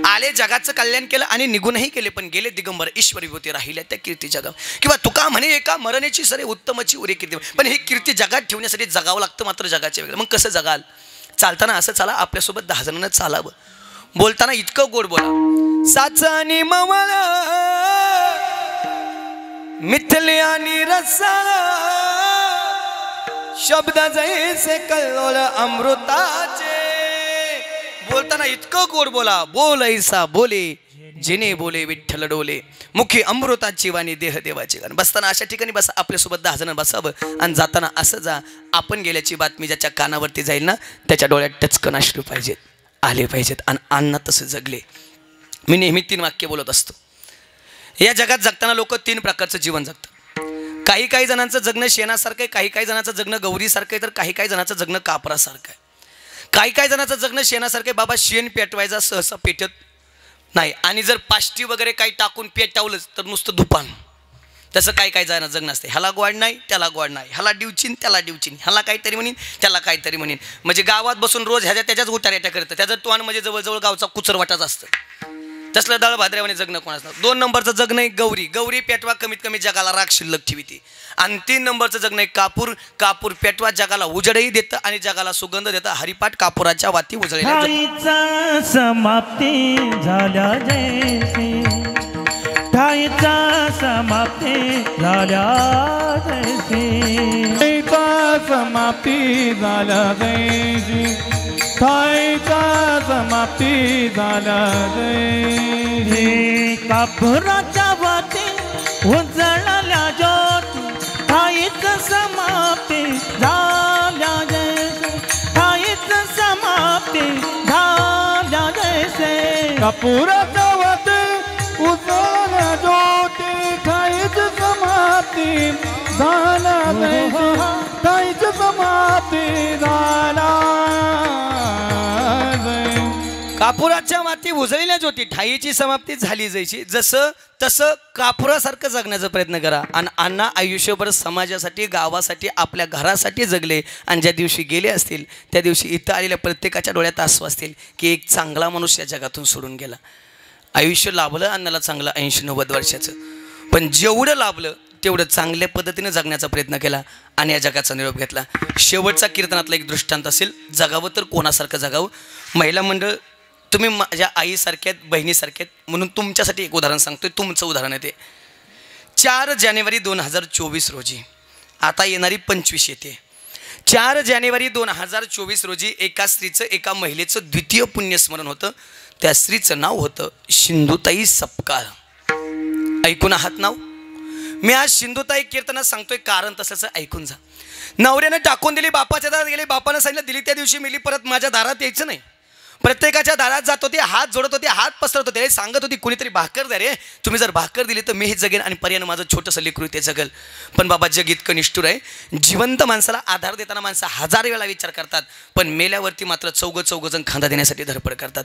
आले, जगाचं कल्याण केलं आणि निघूनही गेले, पण गेले दिगंबर ईश्वर विभूती राहिल्या त्या कीर्ती जगाव. किंवा तुका म्हणे एका मरणेची सरे उत्तमची उरे कीर्ती, पण ही कीर्ती जगात ठेवण्यासाठी जगावं लागतं मात्र जगाच्या वेगळं. मग कसं जगाल? चालताना असं चाला, आपल्यासोबत 10 जणांना चालावं, बोलताना इतकं गोड बोला. साचानी मवळा मिथले आणि रसाळा शब्द जैसे कल्लोळ अमृताचे. बोलताना इतकं गोड बोला, बोल ऐसा बोले जिने बोले विठ्ठल डोले, मुखी अमृताची वाणी देह देवाची गाण. बसताना अशा ठिकाणी बसा, आपल्यासोबत 10 जण बसावं आणि जाताना असं जा, आपण गेल्याची बातमी ज्याच्या कानावरती जाईल ना त्याच्या डोळ्यात टचकन अश्रू पाहिजेत, आले पाहिजेत. आणि अण्णा तसं जगले. मी नेहमी 3 वाक्य बोलत असतो. या जगात जगताना लोक 3 प्रकारचं जीवन जगतात. काही जणांचं जगणं शेणासारखं आहे, काही जणांचं जगणं गौरीसारखं आहे, तर काही जणांचं जगणं कापरासारखं आहे. काही जणांचं जगणं शेणासारखं आहे, बाबा शेण पेटवायचा सहसा पेटत नाही, आणि जर पाष्टी वगैरे काही टाकून पेटावलंच तर नुसतं धुपान. तसं काही जण जगणं असते. ह्याला गोड नाही त्याला गोड नाही, ह्याला डिवचीन त्याला डिवचीन, ह्याला काहीतरी म्हणीन त्याला काहीतरी म्हणीन. म्हणजे गावात बसून रोज त्याच्याच उठारेट्या करतं. त्याचं तोंड म्हणजे जवळजवळ गावचा कुचरवाटाच असतं. तसलं दळ भाद्र्यावाने जगणं कोण असतं. 2 नंबरचं जगणं एक गौरी पेटवा कमीत कमी जगाला राग शिल्लक ठेवते. आणि 3 नंबरचं जगणं एक कापूर पेटवा जगाला उजडही देतं आणि जगाला सुगंध देतं. हरिपाठ कापुराच्या वाती उजळल्या. समाप्ती झाल्या जैसे, ठाईचा समाप्ती झाल्या जैसे, समाप्ती झाल्या जैसी, ठाईचा समाप्ती झाल्या जैसी. कापुराच्या वाती उजळल्या ज्योती, ठाईच समाप्ती झाल्या जैसे, ठाईच समाप्ती झाल्या जैसे. कापुराच्या वाती उजळल्या ज्योती, ठाईच समाप्ती झाल्या जैसे, ठाईच समाप्ती झाल्या. कापुराच्या माती उजळलेल्या ज्योती, ठाईची समाप्ती झाली जैशी. जसं तसं कापुरासारखं जगण्याचा प्रयत्न करा. आणि अण्णा आयुष्यभर समाजासाठी, गावासाठी, आपल्या घरासाठी जगले. आणि ज्या दिवशी गेले असतील त्या दिवशी इथं आलेल्या प्रत्येकाच्या डोळ्यात आसू असतील की एक चांगला मनुष्य या जगातून सोडून गेला. आयुष्य लाभलं अण्णाला चांगलं 80-90 वर्षाचं, पण जेवढं लाभलं तेवढं चांगल्या पद्धतीने जगण्याचा प्रयत्न केला आणि या जगाचा निरोप घेतला. शेवटचा कीर्तनातला एक दृष्टांत असेल, जगावं तर कोणासारखं जगावं. महिला मंडळ, तुम्ही माझ्या आईसारख्यात, बहिणीसारख्यात, म्हणून तुमच्यासाठी एक उदाहरण सांगतोय. तुमचं उदाहरण आहे ते. 4 जानेवारी 2024 रोजी, आता येणारी 25 येते. 4 जानेवारी 2024 रोजी एका स्त्रीचं, एका महिलेचं द्वितीय पुण्यस्मरण होतं. त्या स्त्रीचं नाव होतं सिंधुताई सपकाळ. ऐकून आहात नाव? मी आज सिंधुताई कीर्तनात सांगतोय कारण तसंच ऐकून जा. नवऱ्यानं टाकून दिली, बापाच्या दारात गेली, बापानं सांगितलं दिली त्या दिवशी मिली, परत माझ्या दारात यायचं नाही. प्रत्येकाच्या दारात जात होते, हात जोडत होते, हात पसरत होते, सांगत होती कुणीतरी भाकर द्या रे, तुम्ही जर भाकर दिली तर मीही जगेन आणि पर्यानं माझं छोटंसं लेकरू ते जगल. पण बाबा जग इतकं निष्ठुर आहे. जिवंत माणसाला आधार देताना माणसं 1000 वेळा विचार करतात, पण मेल्यावरती मात्र चौघजण खांदा देण्यासाठी धडपड करतात.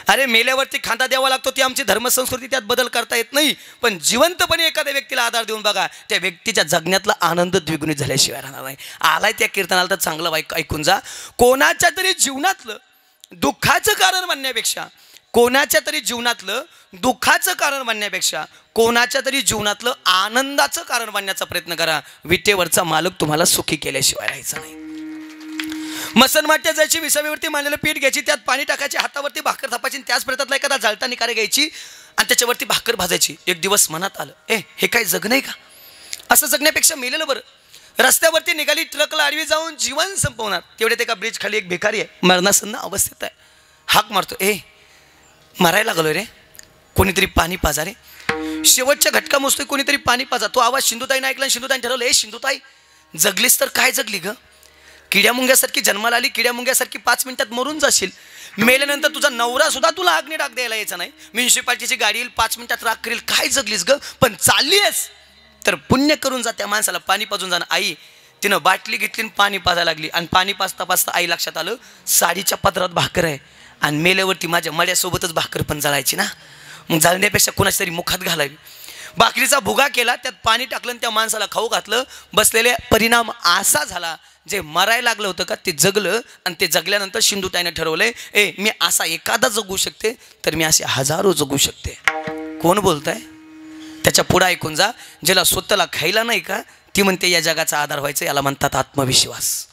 अरे मेल्यावरती खांदा द्यावा लागतो, ती आमची धर्मसंस्कृती, त्यात बदल करता येत नाही. पण जिवंतपणे एखाद्या व्यक्तीला आधार देऊन बघा, त्या व्यक्तीच्या जगण्यातला आनंद द्विगुणित झाल्याशिवाय राहणार नाही. आलाय त्या कीर्तनाला तर चांगलं ऐकून जा. कोणाच्या तरी जीवनातलं दुःखाचं कारण म्हणण्यापेक्षा, कोणाच्या तरी जीवनातलं दुःखाचं कारण म्हणण्यापेक्षा, कोणाच्या तरी जीवनातलं आनंदाचं कारण बनण्याचा प्रयत्न करा. विटेवरचा मालक तुम्हाला सुखी केल्याशिवाय राहायचा नाही. मसनमाट्या जायची, विसाव्यावरती मांडलेलं पीठ घ्यायची, त्यात पाणी टाकायचे, हातावरती भाकर थापायची, त्याच प्रयत्नातला एखादा जळता निकारे घ्यायची आणि त्याच्यावरती भाकर भाजायची. एक दिवस मनात आलं, हे काय जग नाही का? असं जगण्यापेक्षा मेलेलं बरं. रस्त्यावरती निघाली, ट्रकला आडवी जाऊन जीवन संपवणार. तेवढ्यात एका ब्रिज खाली एक भिकारी आहे, मरणासन्न अवस्थेत आहे. हाक मारतो, मरायला लागलो रे, कोणीतरी पाणी पाजा रे. शेवटच्या घटका मोजतोय, कोणीतरी पाणी पाजा. तो आवाज सिंधुताईने ऐकला. सिंधुताईने ठरवलं, सिंधुताई जगलीस तर काय जगली ग? किड्यामुंग्यासारखी जन्माला आली, किड्यामुंग्यासारखी 5 मिनिटात मरून जाशील. मेल्यानंतर तुझा नवरा सुद्धा तुला अग्नी डाग द्यायला यायचा नाही. म्युन्सिपाल्टीची गाडी येईल, 5 मिनिटात राग करेल. काय जगलीस ग? पण चालली आहेस तर पुण्य करून जा, त्या माणसाला पाणी पाजून जाणं. आई तिनं बाटली घेतली, पाणी पाजायला लागली. आणि पाणी पाजता पाजता आई लक्षात आलं, साडीच्या पदरात भाकर आहे आणि मेल्यावरती माझ्या मड्यासोबतच भाकर पण जळायची ना, मग जळण्यापेक्षा कोणाची तरी मुखात घालावी. भाकरीचा भुगा केला, त्यात पाणी टाकलं आणि त्या माणसाला खाऊ घातलं. बसलेले परिणाम असा झाला, जे मरायला लागलं होतं का ते जगलं. आणि ते जगल्यानंतर सिंधुताईनं ठरवलंय, मी असा एखादा जगू शकते तर मी असे 1000 जगू शकते. कोण बोलताय? त्याच्या पुढं ऐकून जा. ज्याला स्वतःला खायला नाही का, ती म्हणते या जगाचा आधार व्हायचं, याला म्हणतात आत्मविश्वास.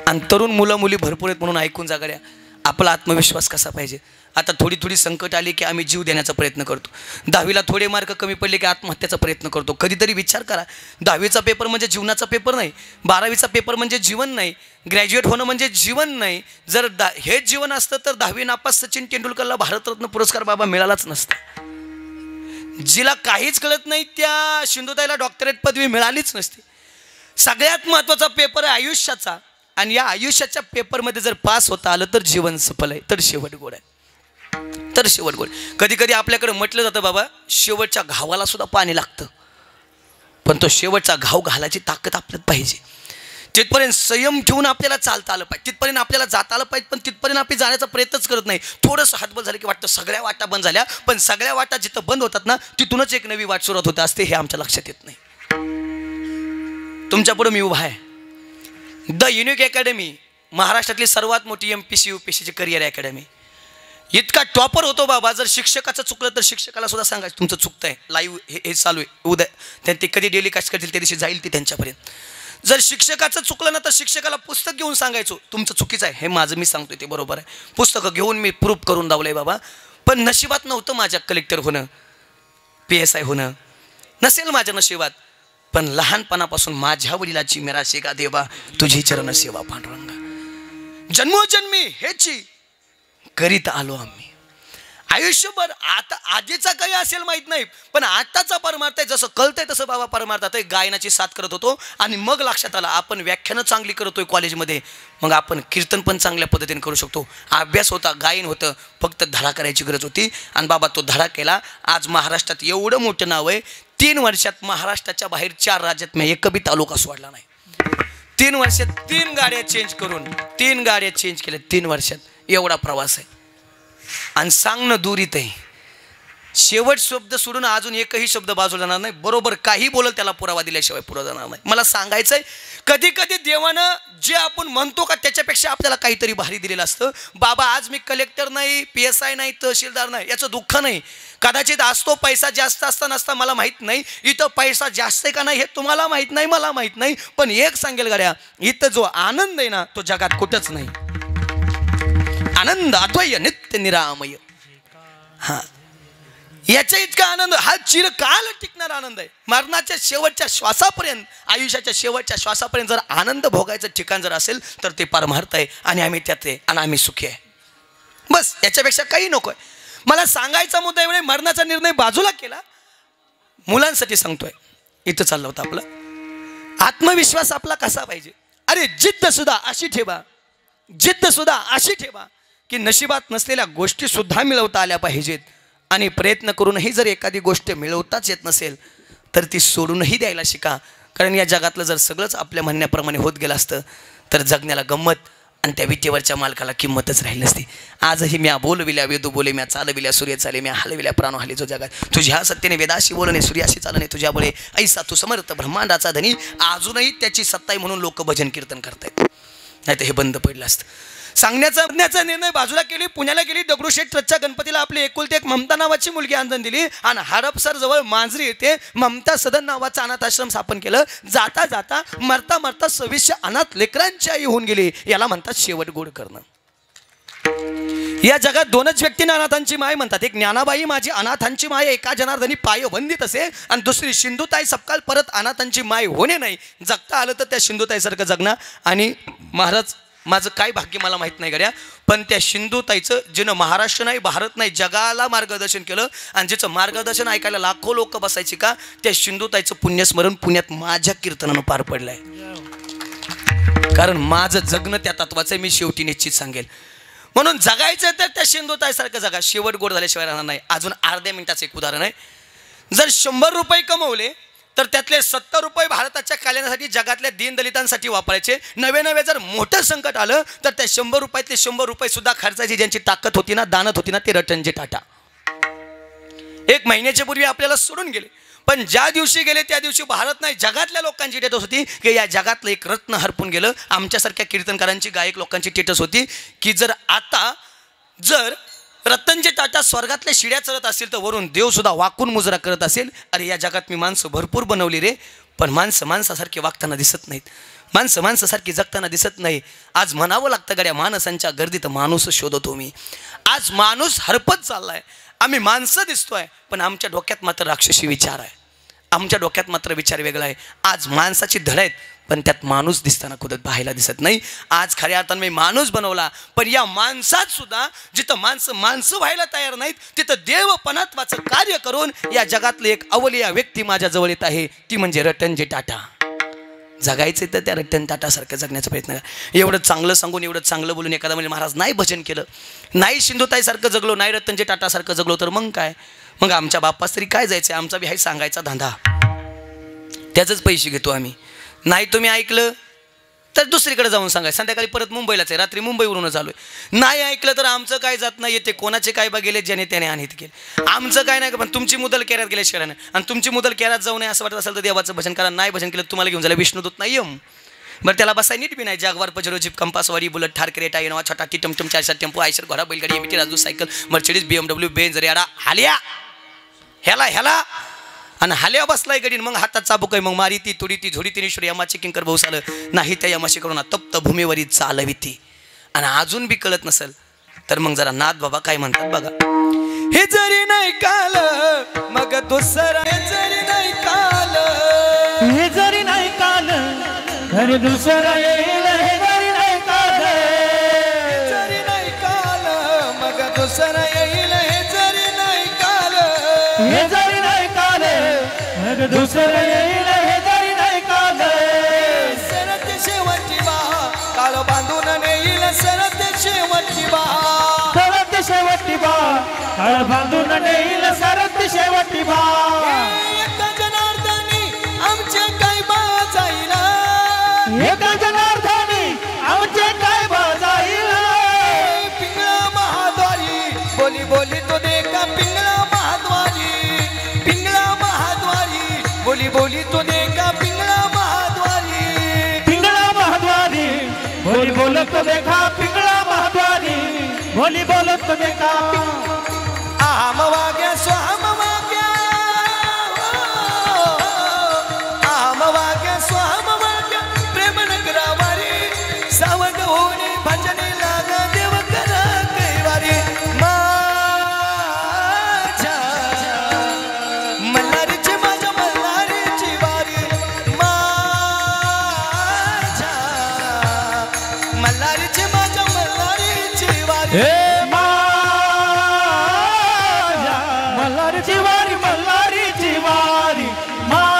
आणि तरुण मुलं मुली भरपूर आहेत म्हणून ऐकून जा गड्या, आपला आत्मविश्वास कसा पाहिजे. आता थोडी थोडी संकट आली की आम्ही जीव देण्याचा प्रयत्न करतो. 10वीला थोडे मार्क कमी पडले की आत्महत्याचा प्रयत्न करतो. कधीतरी विचार करा, 10वीचा पेपर म्हणजे जीवनाचा पेपर नाही, 12वीचा पेपर म्हणजे जीवन नाही, ग्रॅज्युएट होणं म्हणजे जीवन नाही. जर हेच जीवन असतं तर 10वी नापास सचिन तेंडुलकरला भारतरत्न पुरस्कार बाबा मिळालाच नसता. जिला काहीच कळत नाही त्या सिंधुताईला डॉक्टरेट पदवी मिळालीच नसती. सगळ्यात महत्त्वाचा पेपर आहे आयुष्याचा, आणि या आयुष्याच्या पेपरमध्ये जर पास होता आलं तर जीवन सफल आहे, तर शेवट गोड आहे, तर शेवट गोड. कधी कधी आपल्याकडे म्हटलं जातं बाबा शेवटच्या घावाला सुद्धा पाणी लागतं, पण तो शेवटचा घाव घालायची ताकद आपल्यात पाहिजे. तिथपर्यंत संयम ठेवून आपल्याला चालता आलं पाहिजे, तिथपर्यंत आपल्याला जाता आलं पाहिजे, पण तिथपर्यंत आपण जाण्याचा प्रयत्नच करत नाही. थोडंसं हातबल झालं की वाटतं सगळ्या वाटा बंद झाल्या, पण सगळ्या वाटा जिथं बंद होतात ना तिथूनच एक नवी वाट सुरुवात होते असते, हे आमच्या लक्षात येत नाही. तुमच्या पुढे मी उभा आहे. द युनिक अकॅडमी महाराष्ट्रातली सर्वात मोठी MPC UPSCची करिअर अकॅडमी. इतका टॉपर होतो बाबा, जर शिक्षकाचं चुकलं तर शिक्षकाला सुद्धा सांगायचं तुमचं चुकतंय, लाईव्ह हे चालू आहे, उद्या ते कधी डेली कास्ट करतील त्या दिवशी जाईल ती त्यांच्यापर्यंत. जर शिक्षकाचं चुकलं ना तर शिक्षकाला पुस्तक घेऊन सांगायचो तुमचं चुकीचं आहे, हे माझं मी सांगतोय ते बरोबर आहे, पुस्तकं घेऊन मी प्रूफ करून दावलंय बाबा. पण नशिबात नव्हतं माझ्या कलेक्टर होणं, PSI होणं, नसेल माझ्या नशिबात. पण लहानपणापासून माझ्या वडिलाची मेरा शेगा देवा तुझी चरण सेवा पांडुरंगा, जन्मोजन्मी हेची करीत आलो आम्ही आयुष्यभर. आता आधीचा काही असेल माहीत नाही, पण आताचा परमार्थ आहे, जसं कळतंय तसं बाबा परमार्थात आहे. गायनाची साथ करत होतो आणि मग लक्षात आलं आपण व्याख्यानं चांगली करतोय कॉलेजमध्ये, मग आपण कीर्तन पण चांगल्या पद्धतीने करू शकतो. अभ्यास होता, गायन होतं, फक्त धडा करायची गरज होती आणि बाबा तो धडा केला. आज महाराष्ट्रात एवढं मोठं नाव आहे. 3 वर्षात महाराष्ट्राच्या बाहेर 4 राज्यात मी एक बी तालुका सोडला नाही. 3 वर्षात 3 गाड्या चेंज करून 3 गाड्या चेंज केल्या 3 वर्षात. एवढा प्रवास आहे आणि सांगणं दूरीत आहे. शेवट शब्द सोडून अजून एकही शब्द बाजूला जाणार नाही. बरोबर काही बोलल त्याला पुरावा दिल्याशिवाय पुरा जाणार नाही. मला सांगायचंय कधी कधी देवानं जे आपण म्हणतो का त्याच्यापेक्षा आपल्याला काहीतरी भारी दिलेलं असतं. बाबा आज मी कलेक्टर नाही, PSI नाही, तहसीलदार नाही, याचं दुःख नाही. कदाचित असतो पैसा जास्त असता नसता मला माहीत नाही, इथं पैसा जास्त आहे का नाही हे तुम्हाला माहीत नाही, मला माहीत नाही. पण एक सांगेल गड्या, इथं जो आनंद आहे ना तो जगात कुठंच नाही. आनंद अद्वय नित्य निरामय, हा याच्या इतका आनंद हा चिरकाल टिकणारा आनंद आहे. मरणाच्या शेवटच्या श्वासापर्यंत, आयुष्याच्या शेवटच्या श्वासापर्यंत जर आनंद भोगायचं ठिकाण जर असेल तर ते परमार्थ आहे आणि आम्ही त्यात आहे आणि आम्ही सुखी आहे. बस याच्यापेक्षा काही नको आहे. मला सांगायचा मुद्दा एवढे मरणाचा निर्णय बाजूला केला, मुलांसाठी सांगतोय. इथं चाललं होतं आपलं आत्मविश्वास आपला कसा पाहिजे. अरे जिद्द सुद्धा अशी ठेवा, जिद्द सुद्धा अशी ठेवा की नशिबात नसलेल्या गोष्टी सुद्धा मिळवता आल्या पाहिजेत. आणि प्रयत्न करूनही जर एखादी गोष्ट मिळवताच येत नसेल तर ती सोडूनही द्यायला शिका. कारण या जगातलं जर सगळंच आपल्या म्हणण्याप्रमाणे होत गेलं असतं तर जगण्याला गंमत आणि त्या विटेवरच्या मालकाला किंमतच राहिली नसती. आजही म्या बोलविल्या वेदू बोले, म्या चालविल्या सूर्य चाले, म्या हलविल्या प्राणो हाली जो जगात. तुझ्या सत्तेने वेदाशी बोलणे, सूर्याशी चालणे, तुझ्या बोले ऐसा तू समर्थ ब्रह्मांडाचा धनी. अजूनही त्याची सत्ता आहे म्हणून लोक भजन कीर्तन करतायत, नाही तर हे बंद पडलं असतं. सांगण्याचा निर्णय बाजूला केली, पुण्याला गेली. दगडूशेठ ट्रस्टच्या गणपतीला आपली एकुलती एक ममता नावाची मुलगी आंदण दिली आणि हडपसर जवळ मांजरी येते ममता सदन नावाचा अनाथ आश्रम स्थापन केलं. जाता जाता मरता मरता 26 अनाथ लेकरांची आई होऊन गेली. याला म्हणतात शेवट गोड करणं. या जगात 2च व्यक्तींना अनाथांची माय म्हणतात. एक ज्ञानाबाई माझी अनाथांची माय एका जनार्दनी पायबंदीत असे, आणि दुसरी सिंधुताई सपकाळ परत अनाथांची माय होणे नाही. जगता आलं तर त्या सिंधुताईसारखं जगणं. आणि महाराज माझं काय भाग्य मला माहीत नाही गड्या, पण त्या सिंधुताईचं जिनं महाराष्ट्र नाही, भारत नाही, जगाला मार्गदर्शन केलं आणि जिचं मार्गदर्शन ऐकायला लाखो लोक बसायची का, त्या सिंधुताईचं पुण्यस्मरण पुण्यात माझ्या कीर्तनानं पार पडलंय. कारण माझं जगणं त्या तत्वाचं मी शेवटी निश्चित सांगेल. म्हणून जगायचं तर त्या सिंधुताईसारखं जगा, शेवट गोड झाल्याशिवाय राहणार नाही. अजून अर्ध्या मिनिटाचं एक उदाहरण आहे. जर 100 रुपये कमवले तर त्यातले 70 रुपये भारताच्या कल्याणासाठी जगातल्या दीनदलितांसाठी वापरायचे. नवे जर मोठं संकट आलं तर त्या 100 रुपयातले 100 रुपये सुद्धा खर्चायची. ज्यांची ताकद होती ना, दानत होती ना, ते रतनजी टाटा 1 महिन्याच्या पूर्वी आपल्याला सोडून गेले. पण ज्या दिवशी गेले त्या दिवशी भारत नाही जगातल्या लोकांची टेटस होती की या जगातलं एक रत्न हरपून गेलं. आमच्यासारख्या कीर्तनकारांची, गायक लोकांची टेटस होती की जर आता जर रतनजी टाटा स्वर्गातल्या शिड्या चढत असेल तर वरून देव सुद्धा वाकून मुजरा करत असेल. अरे या जगात मी माणसं भरपूर बनवली रे, पण माणसं माणसासारखी वागताना दिसत नाहीत, माणसं माणसासारखी जगताना दिसत नाही. आज म्हणावं लागतं गड्या माणसांच्या गर्दीत माणूस शोधतो मी. आज माणूस हरपत चाललाय. आम्ही माणसं दिसतोय पण आमच्या डोक्यात मात्र राक्षसी विचार आहे, आमच्या डोक्यात मात्र विचार वेगळा आहे. आज माणसाची धड आहेत पण त्यात माणूस दिसताना कुठं पाहायला दिसत नाही. आज खऱ्या अर्थानं मी माणूस बनवला, पण या माणसात सुद्धा जिथं माणसं व्हायला तयार नाहीत तिथं देवपणात्वाचं कार्य करून या जगातली एक अवलिया व्यक्ती माझ्या जवळ येत आहे, ती म्हणजे रतनजी टाटा. जगायचं तर त्या रतन टाटासारखं जगण्याचा प्रयत्न करा. एवढं चांगलं सांगून एवढं चांगलं बोलून एखादा म्हणजे महाराज नाही भजन केलं, नाही सिंधुताईसारखं जगलो, नाही रतनजी टाटासारखं जगलो तर मग काय, मग आमच्या बाप्पास तरी काय जायचं, आमचा बी हाय सांगायचा धंदा, त्याचंच पैसे घेतो आम्ही. नाही तुम्ही ऐकलं तर दुसरीकडे जाऊन सांगाय, संध्याकाळी परत मुंबईलाच आहे, रात्री मुंबईवरूनच आलो आहे. नाही ऐकलं तर आमचं काय जात नाही, येते कोणाचे काय बा गेले ज्याने त्याने आणत गेले, आमचं काय नाही. पण तुमची मुदल केऱ्यात गेल्या शिराने, आणि तुमची मुदल केऱ्यात जाऊ नये असं वाटत असेल तर देवाचं भजन करा. नाही भजन केलं तुम्हाला घेऊन झालं विष्णुदूत नाही यम. बरं त्याला बसाय नीट बी नाही. जागवार पजरो जीप कंपासवारी बुलट ठार क्रेटा इनोवा छोटा टी टमटम 4x4 टेम्पो आयशर घोडा बैलगाडी एमटी Raju cycle Mercedes BMW Benz रेडा हालिया ह्याला आणि हाल्या बसलाय गडीन. मग हातात चाबूक आहे, मग मारी ती तुडी ती झोडी तिनेश्वर यमाची किंकर भाऊ आलं नाही त्या यमाशी करून तप्त भूमीवरी चालवी ती. आणि अजून बी कळत नसेल तर मग जरा नाथ बाबा काय म्हणतात बघा. हे जरी नाही काल मग दुसरं, हे जरी नाही काल, हे जरी नाही काल तर दुसरं येईल, हे जरी नाही काल, जरी नाही काल मग दुसरं येईल, हे जरी नाही काल, हे जरी नाही काल मग दुसरं येईल, हे जरी नाही काल. सरत शेवटची बा काळ बांधून नेईल, सरत शेवटची बा, सरत शेवटी बा काळ बांधून नेईल, सरत शेवटी बा. एका जनार्दनी आमचे काय बाजाईला, एका जनार्दनी आमचे काय बाजाईल. पिंगळा महाद्वारी बोली बोली तो देखा, पिंगळा महाद्वारी, पिंगळा महाद्वारी बोली बोली तो देखा, पिंगळा महाद्वारी, पिंगळा महाद्वारी बोली बोलत देखा, पिंगळा महाद्वारी बोली बोलत देखा. आम वाग्या स्वाम वाग्या, आम वाग्या स्वाम वाग्या प्रेम नगरावारी, सावध होणे भजने लागा देव करा कैवारी. माझ्या मल्हारीची, माझ्या मल्हारीची वारी, माझ्या मल्हारीची, माझ्या मल्हारीची वारी. मल्हारीची वारी, मल्हारीची वारी, माझ्या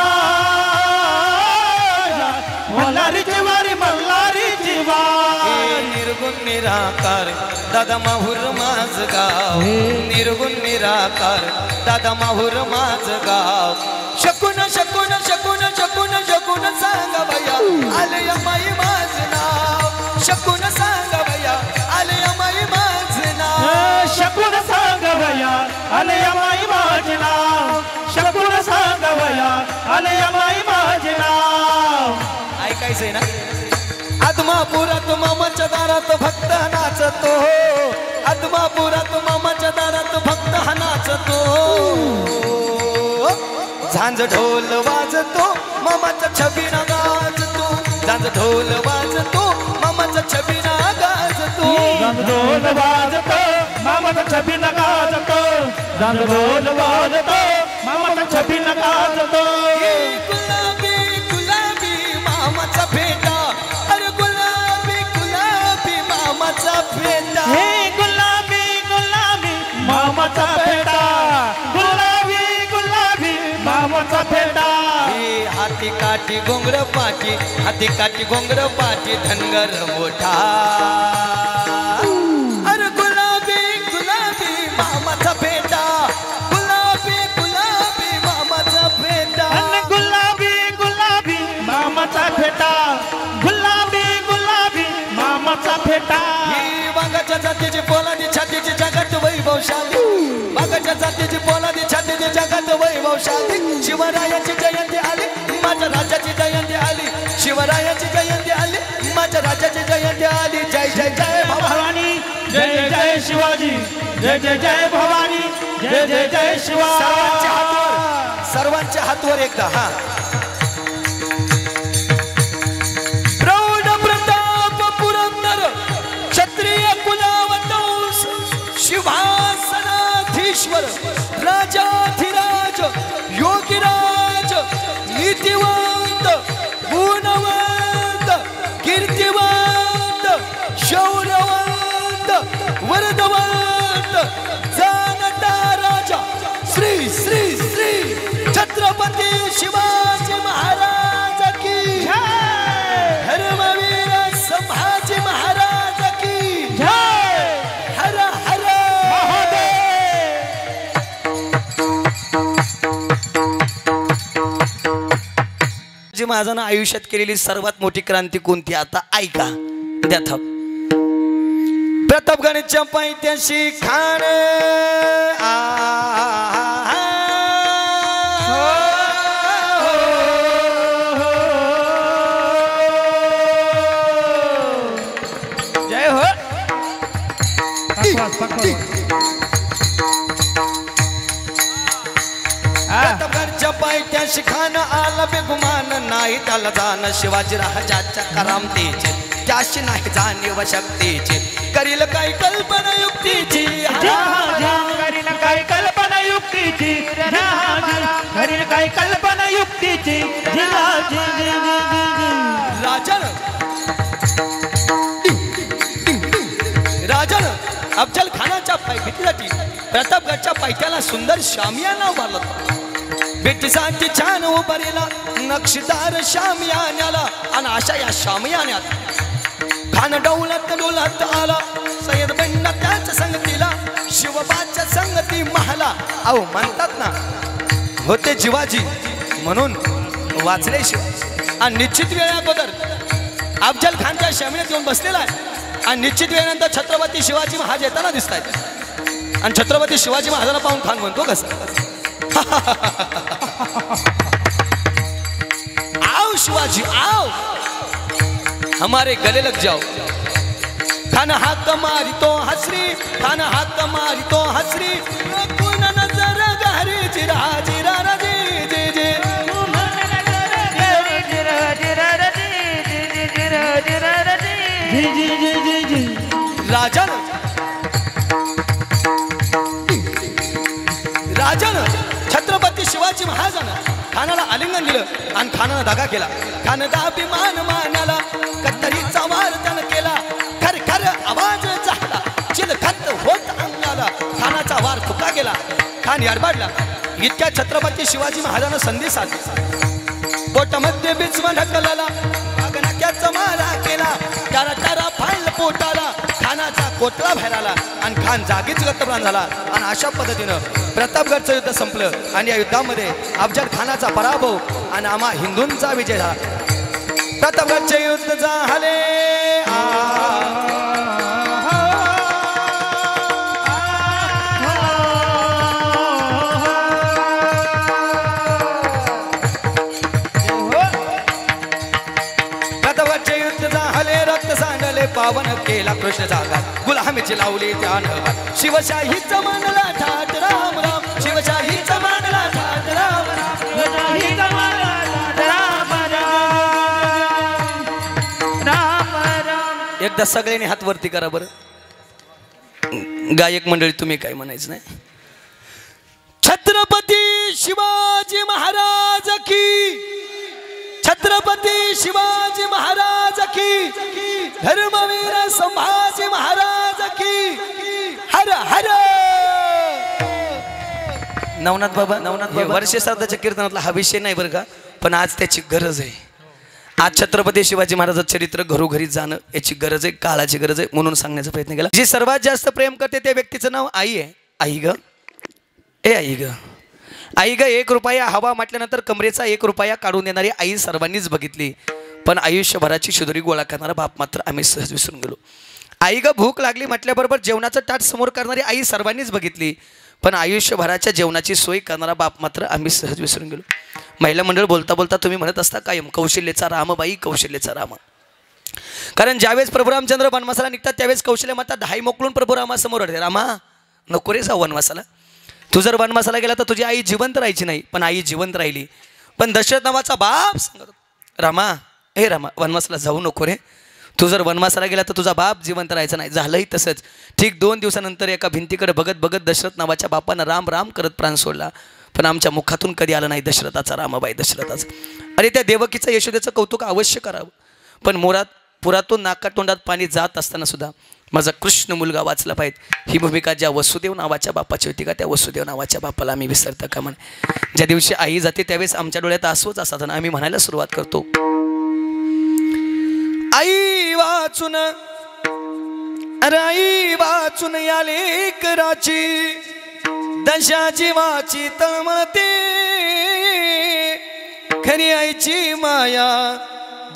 मल्हारीची वारी, मल्हारीची वारी. निर्गुण निराकार दादा माहुर माझ गाव, निर्गुण निराकार दादा माहुर माझ गाव. शकून शकून शकून शकून शकून सांग भया आले माई माझ नाव, शकून सांग भया आले माई माझ नाव, शकून सांग भया आले माई माझे नाव, शकून सांग भया आले माई माझे नाव. ऐकायचंय ना. आत्मापुरात मामाच्या दारात भक्त नाचतो, आत्मापुरात मामाच्या दारात भक्त नाचतो, झांज ढोल वाजतो मामाच्या छबीना गाजतो, झांज ढोल वाजतो मामाच्या छबीना गाजतो, ढोल वाजतो मामाचा छबीन गाजतो, ढोल वाजतो मामाचा छबीन गाजतो. गुलाबी गुलाबी मामाचा फेटा, अरे गुलाबी गुलाबी मामाचा फेटा, हे गुलाबी गुलाबी मामाचा फेटा, गुलाबी गुलाबी मामाचा फेटा. हाती काठी घोंगड पाठी, हाती काठी घोंगड पाठी धनगर मोठा, अरे गुलाबी गुलाबी मामाचा फेटा, गुलाबी गुलाबी मामाचा फेटा, गुलाबी गुलाबी मामाचा फेटा, गुलाबी गुलाबी मामाचा फेटा. ही वाघाच्या जातीची पोलादी छातीची जगत वैभवशाली, वाघाच्या जातीची पोलादी छातीची जगत वैभवशाली. शिवरायाची जयंती आली, माझ्या राजाची जयंती आली, शिवरायाची जयंती आली, माझ्या राजाची जयंती आली. जय जय जय भवानी, जय जय शिवाजी जय जय जय भवानी जय जय जय सर्वांच्या शिवाजी हातवर सर्वांच्या हातवर एकदा हा प्रौढ प्रताप पुरंदर क्षत्रिय कुलावतंस शिवासनाधीश्वर राजाधिराज योगीराज नीतिवंत गुणवंत कीर्तिवंत शौर्यवंत वरदवंत जानता राजा श्री श्री श्री छत्रपती शिवाजी महाराज की धर्मवीर संभाजी महाराज की हर हर जी महाराजांना आयुष्यात केलेली सर्वात मोठी क्रांती कोणती आता ऐका द्या थाप प्रतापगडाच्या पायथ्याशी खाण जय हो प्रतापगडच्या पायथ्याशी खाण आला बेगुमान नाही त्याला जाण शिवाजी राजाच्या करामतीचे त्याशी नाही जाणीव शक्तीची करील काही कल्पना युक्तीची करील काही कल्पना युक्तीची करील काही कल्पना युक्तीची राजन अफजल खानाच्या भीतीसाठी प्रतापगडच्या पायथ्याला सुंदर शामियाना उभारला भेटीसाठी छान उभारलेला नक्षीदार शामियान्याला आणि अशा या शामियान्यात खान डौलत डोलत आला सय्यद बंडा त्याच्या संगतीला शिवबाच्या संगती महला अहो म्हणतात ना होते जिवाजी म्हणून वाचले शिव आणि निश्चित वेळे अगोदर अफजल खानच्या शामियात येऊन बसलेला आहे आणि निश्चित वेळेनंतर छत्रपती शिवाजी महाराज येताना दिसत आहेत आणि छत्रपती शिवाजी महाराजांना पाहून खान म्हणतो कसं आओ शिवाजी आओ हमारे गले लग जाओ खान हाथ मारी तो हसरी खान हाथ मारी तो हसरी कुन नजर गहरी जिरा जिरा रजी जी जी राजन राजन छत्रपती शिवाजी महाराजांना खानाला आलिंगन दिलं आणि खानानं दगा केला खान अभिमान मानाला कत्तरीचा वार त्यानं केला खर खर आवाज झाला चिलखत होत अंगाला खानाचा वार फुका गेला खान याडबाडला इतक्या छत्रपती शिवाजी महाराजांना संधी साधली पोटामध्ये बिचमा ढकलला नाक्याचा मारा केला चारा चारा फाल पोटाला खानाचा कोटला बाहेर आला आणि खान जागीच गतप्राण झाला आणि अशा पद्धतीनं प्रतापगडचं युद्ध संपलं आणि या युद्धामध्ये अफजल खानाचा पराभव आणि आम्हा हिंदूंचा विजय झाला प्रतापगडचे युद्ध झाले प्रतापगडचे युद्ध झाले रक्त सांडले पावन केला कृष्ण जागा गुलामीची लावली त्यानं शिवशाहीचा मानला ठाट राम राम शिवशाहीचा मानला ठाट राम राम एकदा सगळ्यांनी हात वरती करा बरं गायक मंडळी तुम्ही काय म्हणायचं नाही छत्रपती शिवाजी महाराज की छत्रपती शिवाजी महाराज की धर्मवीर संभाजी महाराज की हर हर नवनाथ बाबा वर्ष श्राद्धाच्या कीर्तनातला हा विषय नाही बरं का पण आज त्याची गरज आहे आज छत्रपती शिवाजी महाराजांचं चरित्र घरोघरी जाणं याची गरज आहे काळाची गरज आहे म्हणून सांगण्याचा प्रयत्न केला जी सर्वात जास्त प्रेम करते त्या व्यक्तीचं नाव आई आहे आई ग ए आई ग आई ग 1 रुपया हवा म्हटल्यानंतर कमरेचा 1 रुपया काढून देणारी आई सर्वांनीच बघितली पण आयुष्यभराची शुदरी गोळा करणारा बाप मात्र आम्ही सहज विसरून गेलो आई ग भूक लागली म्हटल्याबरोबर जेवणाचं ताट समोर करणारी आई सर्वांनीच बघितली पण आयुष्यभराच्या जेवणाची सोय करणारा बाप मात्र आम्ही सहज विसरून गेलो महिला मंडळ बोलता बोलता तुम्ही म्हणत असता कायम कौशल्याचा रामबाई कौशल्याचा राम कारण ज्यावेळेस प्रभू रामचंद्र वनवासाला निघतात त्यावेळेस कौशल्य माता धाई मोकलून प्रभू रामासमोर रडते, रामा नको रे जाऊ वनवासाला, तू जर वनवासाला गेला तर तुझी आई जिवंत राहायची नाही. पण आई जिवंत राहिली. पण दशरथ नावाचा बाप सांगत, रामा हे रामा वनवासाला जाऊ नको रे, तू जर वनवासाला गेला तर तुझा बाप जिवंत राहायचा नाही. झालंही तसंच. ठीक 2 दिवसानंतर एका भिंतीकडे बघत बघत दशरथ नावाच्या बापानं राम राम करत प्राण सोडला. पण आमच्या मुखातून कधी आलं नाही दशरथाचा, रामाबाई दशरथाचा. अरे त्या देवकीचं यशोदेचं कौतुक अवश्य करावं. पण पुरातून नाकातोंडात पाणी जात असताना सुद्धा माझा कृष्ण मुलगा वाचला पाहिजे. ही भूमिका ज्या वसुदेव नावाच्या बापाची होती का, त्या वसुदेव नावाच्या बापाला आम्ही विसरता का म्हणे. ज्या दिवशी आई जाते त्यावेळेस आमच्या डोळ्यात आसूच असतात आणि आम्ही म्हणायला सुरुवात करतो, आई वाचून, अरे आई वाचून या लेकराची दशा जीवाची तळमळते. खरी आईची माया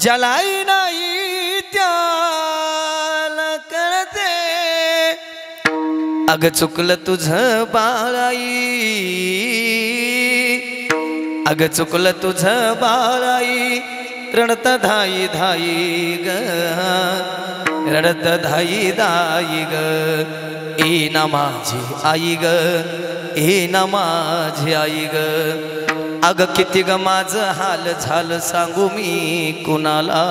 ज्यालाही नाही त्याला कळते. अग चुकलं तुझं बाळाई, अग चुकलं तुझं बाळाई, रडत धाई धाई ग, रडत धाई धाई ग. ए ना माझी आई ग, ए ना माझी आई ग. अग किती ग माझं हाल झालं सांगू मी कुणाला,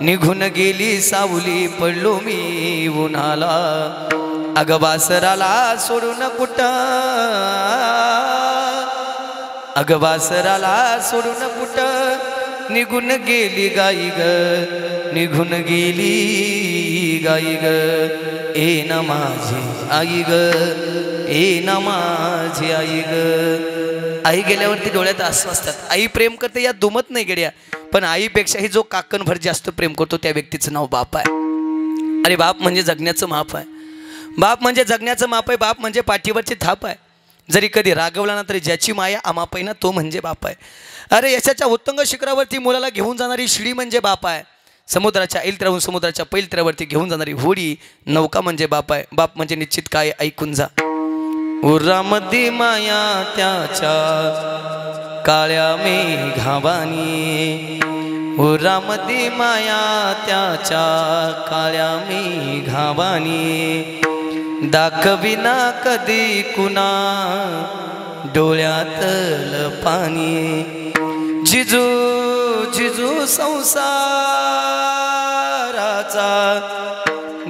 निघून गेली सावली पडलो मी उन्हाला. अग वासराला सोडून कुठं, अग वासराला सोडून कुठं निघून गेली गाई ग, निघून गेली गाई ग. ए ना माझी आई ग, ए ना माझी आई ग. आई गेल्यावरती डोळ्यात आसू असतात. आई प्रेम करते या दुमत नाही गड्या, पण आईपेक्षाही जो काकणभर जास्त प्रेम करतो त्या व्यक्तीचं नाव बाप आहे. अरे बाप म्हणजे जगण्याचं माप आहे, बाप म्हणजे जगण्याचं माप आहे, बाप म्हणजे पाठीवरची थाप आहे. जरी कधी रागवला ना तरी ज्याची माया अमाप आहे ना तो म्हणजे बाप आहे. अरे यशाच्या उत्तुंग शिखरावरती मुलाला घेऊन जाणारी शिडी म्हणजे बाप आहे. समुद्राच्या ऐलत्र्याहून समुद्राच्या पैलत्र्यावरती घेऊन जाणारी होडी नौका म्हणजे बाप आहे. बाप म्हणजे निश्चित काय, ऐकून जा. उरामध्ये माया त्याच्या काळ्या मेघावानी, उरामध्ये माया त्याच्या काळ्या मेघावानी. दाखविना कधी कुणा डोळ्यातलं पाणी. जिजू जिजू संसाराचा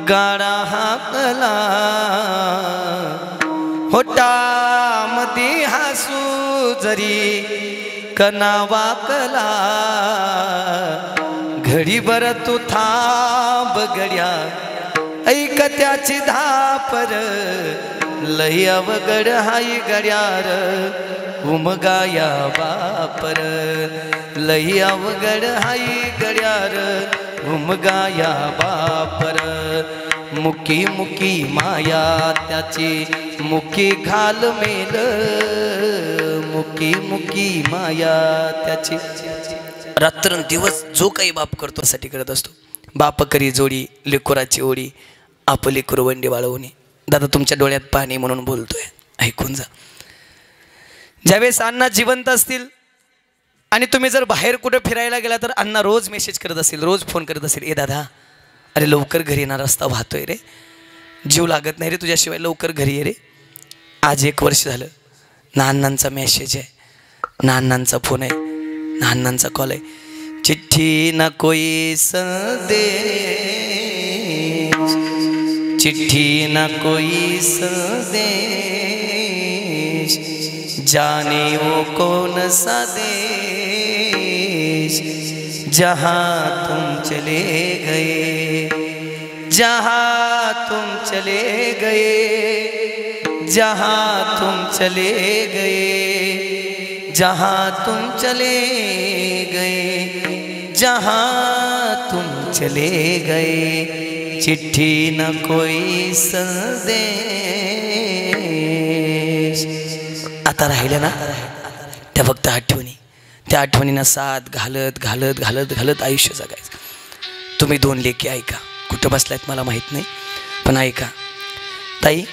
गाडा हाकला, होटामध्ये हसू जरी कना वाकला. घडीभर तू थांब गड्या, ऐक त्याची धापर, लई अवघड हाई गड्यार उमगाया बापर. लई अवघड हाई गड्यार उमगाया बापर. मुकी मुकी माया त्याची मुकी घाल मेल, मुकी मुकी माया त्याची. रात्रंदिवस जो काही बाप करतो साठी करत असतो. बाप करी जोडी लेकुराची ओढी, आपली कुरवंडी वाळवणी. दादा तुमच्या डोळ्यात पाणी म्हणून बोलतोय, ऐकून जा. ज्यावेळेस अण्णा जिवंत असतील आणि तुम्ही जर बाहेर कुठे फिरायला गेला तर अण्णा रोज मेसेज करत असेल, रोज फोन करत असेल, ए दादा अरे लवकर घरी येणार, रस्ता वाहतोय रे, जीव लागत नाही रे तुझ्याशिवाय, लवकर घरी ये रे. आज 1 वर्ष झालं ना अण्णांचा मेसेज आहे, ना अण्णांचा फोन आहे, ना अण्णांचा कॉल आहे. चिट्ठी ना कोई संदेश, चिट्ठी ना कोई संदेश, जाने वो कौन सा देश जहाँ तुम चले गए, जहाँ तुम चले गए, जहाँ तुम चले गए, जहाँ तुम चले गए, जहाँ तुम चले गए. चिट्ठी न कोई संदेश. आता राहिलं ना त्या फक्त आठवणी, त्या आठवणींना साथ घालत घालत घालत घालत आयुष्य जगायचं. तुम्ही 2 लेकी ऐका, कुठं बसलायत मला माहीत नाही, पण ऐका ताई.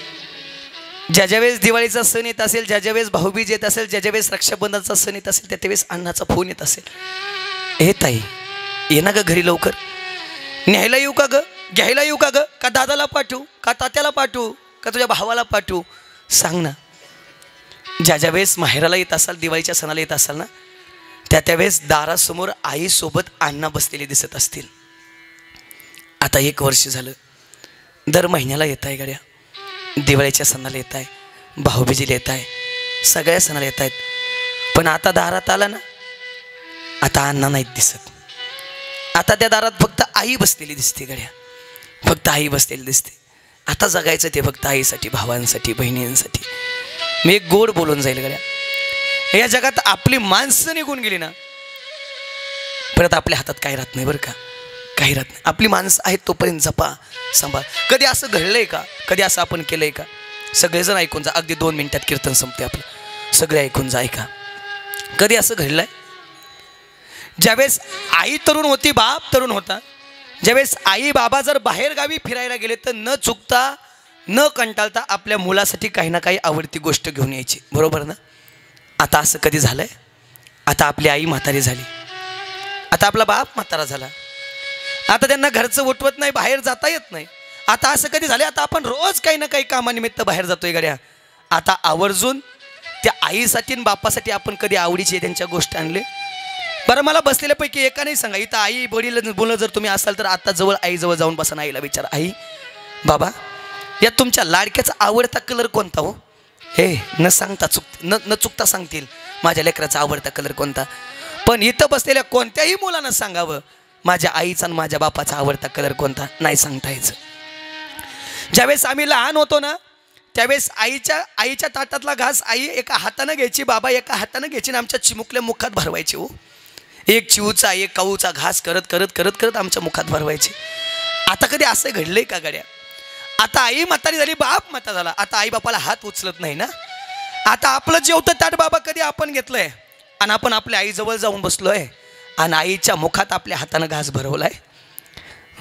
ज्या ज्यावेळेस दिवाळीचा सण येत असेल, ज्या ज्यावेळेस भाऊबीज येत असेल, ज्या ज्यावेळेस रक्षाबंधनाचा सण येत असेल, त्या त्यावेळेस अण्णाचा फोन येत असेल, हे ताई ये ना ग घरी लवकर, न्यायला येऊ का ग, घ्यायला येऊ का ग, का दादाला पाठवू, का तात्याला पाठवू, का तुझ्या भावाला पाठवू, सांग ना. ज्या ज्या वेळेस माहेराला येत असाल, दिवाळीच्या सणाला येत असाल ना, त्या त्यावेळेस दारासमोर आईसोबत अण्णा बसलेले दिसत असतील. आता 1 वर्ष झालं, दर महिन्याला येत आहे गड्या, दिवाळीच्या सणाला येत आहे, भाऊबीजेला येत आहे, सगळ्या सणाला येत आहेत. पण आता दारात आला ना, आता अण्णा नाहीत दिसत. आता त्या दारात फक्त आई बसलेली दिसते गड्या, फक्त आई बसलेली दिसते. आता जगायचं ते फक्त आईसाठी, भावांसाठी, बहिणींसाठी. मी एक गोड बोलून जाईल गड्या. या जगात आपली माणसं निघून गेली ना, परत आपल्या हातात काही राहत नाही बरं का, काही राहत नाही. आपली माणसं आहेत तोपर्यंत जपा, सांभाळ. कधी असं घडलंय का, कधी असं आपण केलंय का? सगळेजण ऐकून जा, अगदी 2 मिनिटात कीर्तन संपते आपलं, सगळे ऐकून जा. ऐका, कधी असं घडलंय? ज्यावेळेस आई तरुण होती, बाप तरुण होता, ज्यावेळेस आई बाबा जर बाहेर गावी फिरायला गेले तर न चुकता, न कंटाळता आपल्या मुलासाठी काही ना काही आवडती गोष्ट घेऊन यायची, बरोबर ना? आता असं कधी झालंय? आता आपली आई म्हातारी झाली, आता आपला बाप म्हातारा झाला, आता त्यांना घरचं उठवत नाही, बाहेर जाता येत नाही. आता असं कधी झालं? आता आपण रोज काही ना काही कामानिमित्त बाहेर जातोय गड्या. आता आवर्जून त्या आईसाठी आणि बापासाठी आपण कधी आवडीची त्यांच्या गोष्टी आणले? बरं, मला बसलेल्यापैकी एकाने सांगा, इथं आई वडील बोलणं जर तुम्ही असाल तर आता जवळ आईजवळ जाऊन बसा, आईला विचारा, आई बाबा या तुमच्या लाडक्याचा आवडता कलर कोणता हो? हे न सांगता न चुकता सांगतील माझ्या लेकराचा आवडता कलर कोणता. पण इथं बसलेल्या कोणत्याही मुलानं सांगावं माझ्या आईचा आणि माझ्या बापाचा आवडता कलर कोणता, नाही सांगता यायचं. ज्यावेळेस आम्ही लहान होतो ना, त्यावेळेस आईच्या ताटातला घास आई एका हातानं घ्यायची, बाबा एका हातानं घ्यायची आणि आमच्या चिमुकल्या मुखात भरवायची हो. एक चिवचा एक काऊचा घास करत करत करत करत आमच्या मुखात भरवायचे. आता कधी असं घडलंय का गड्या? आता आई म्हातारी झाली, बाप म्हाता झाला, आता आई बापाला हात उचलत नाही ना. आता आपलं जेवतं ताट बाबा कधी आपण घेतलंय आणि आपण आपल्या आईजवळ जाऊन बसलोय आणि आईच्या मुखात आपल्या हातानं घास भरवलाय,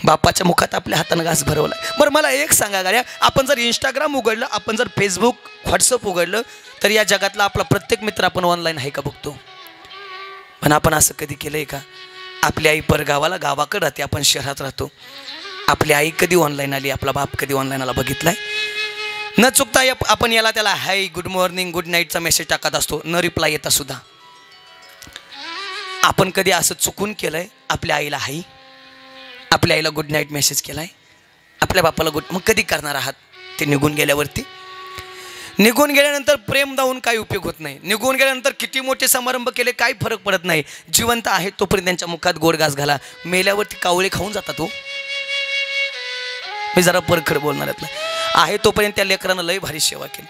बापाच्या मुखात आपल्या हातानं घास भरवलाय. बरं मला एक सांगा गाड्या, आपण जर इंस्टाग्राम उघडलं, आपण जर फेसबुक व्हॉट्सअप उघडलं तर या जगातला आपला प्रत्येक मित्र आपण ऑनलाईन आहे का बघतो. पण आपण असं कधी केलंय का? आपली आई परगावाला गावाकडे राहते, आपण शहरात राहतो. आपली आई कधी ऑनलाईन आली, आपला बाप कधी ऑनलाईन आला बघितलाय? न चुकता आपण याला त्याला हाय गुड मॉर्निंग गुड नाईटचा मेसेज टाकत असतो, न रिप्लाय येता सुद्धा. आपण कधी असं चुकून केलंय आपल्या आईला हाय, आपल्या आईला गुड नाईट मेसेज केलाय, आपल्या बापाला गुड? मग कधी करणार आहात ते? निघून गेल्यावरती. निघून गेल्यानंतर प्रेम दावून काही उपयोग होत नाही. निघून गेल्यानंतर किती मोठे समारंभ केले काही फरक पडत नाही. जिवंत आहे तोपर्यंत त्यांच्या मुखात गोड घास घाला, मेल्यावरती कावळे खाऊन जातात हो. मी जरा परखड बोलणार आहे तोपर्यंत त्या लेकरानं लय भारी सेवा केली.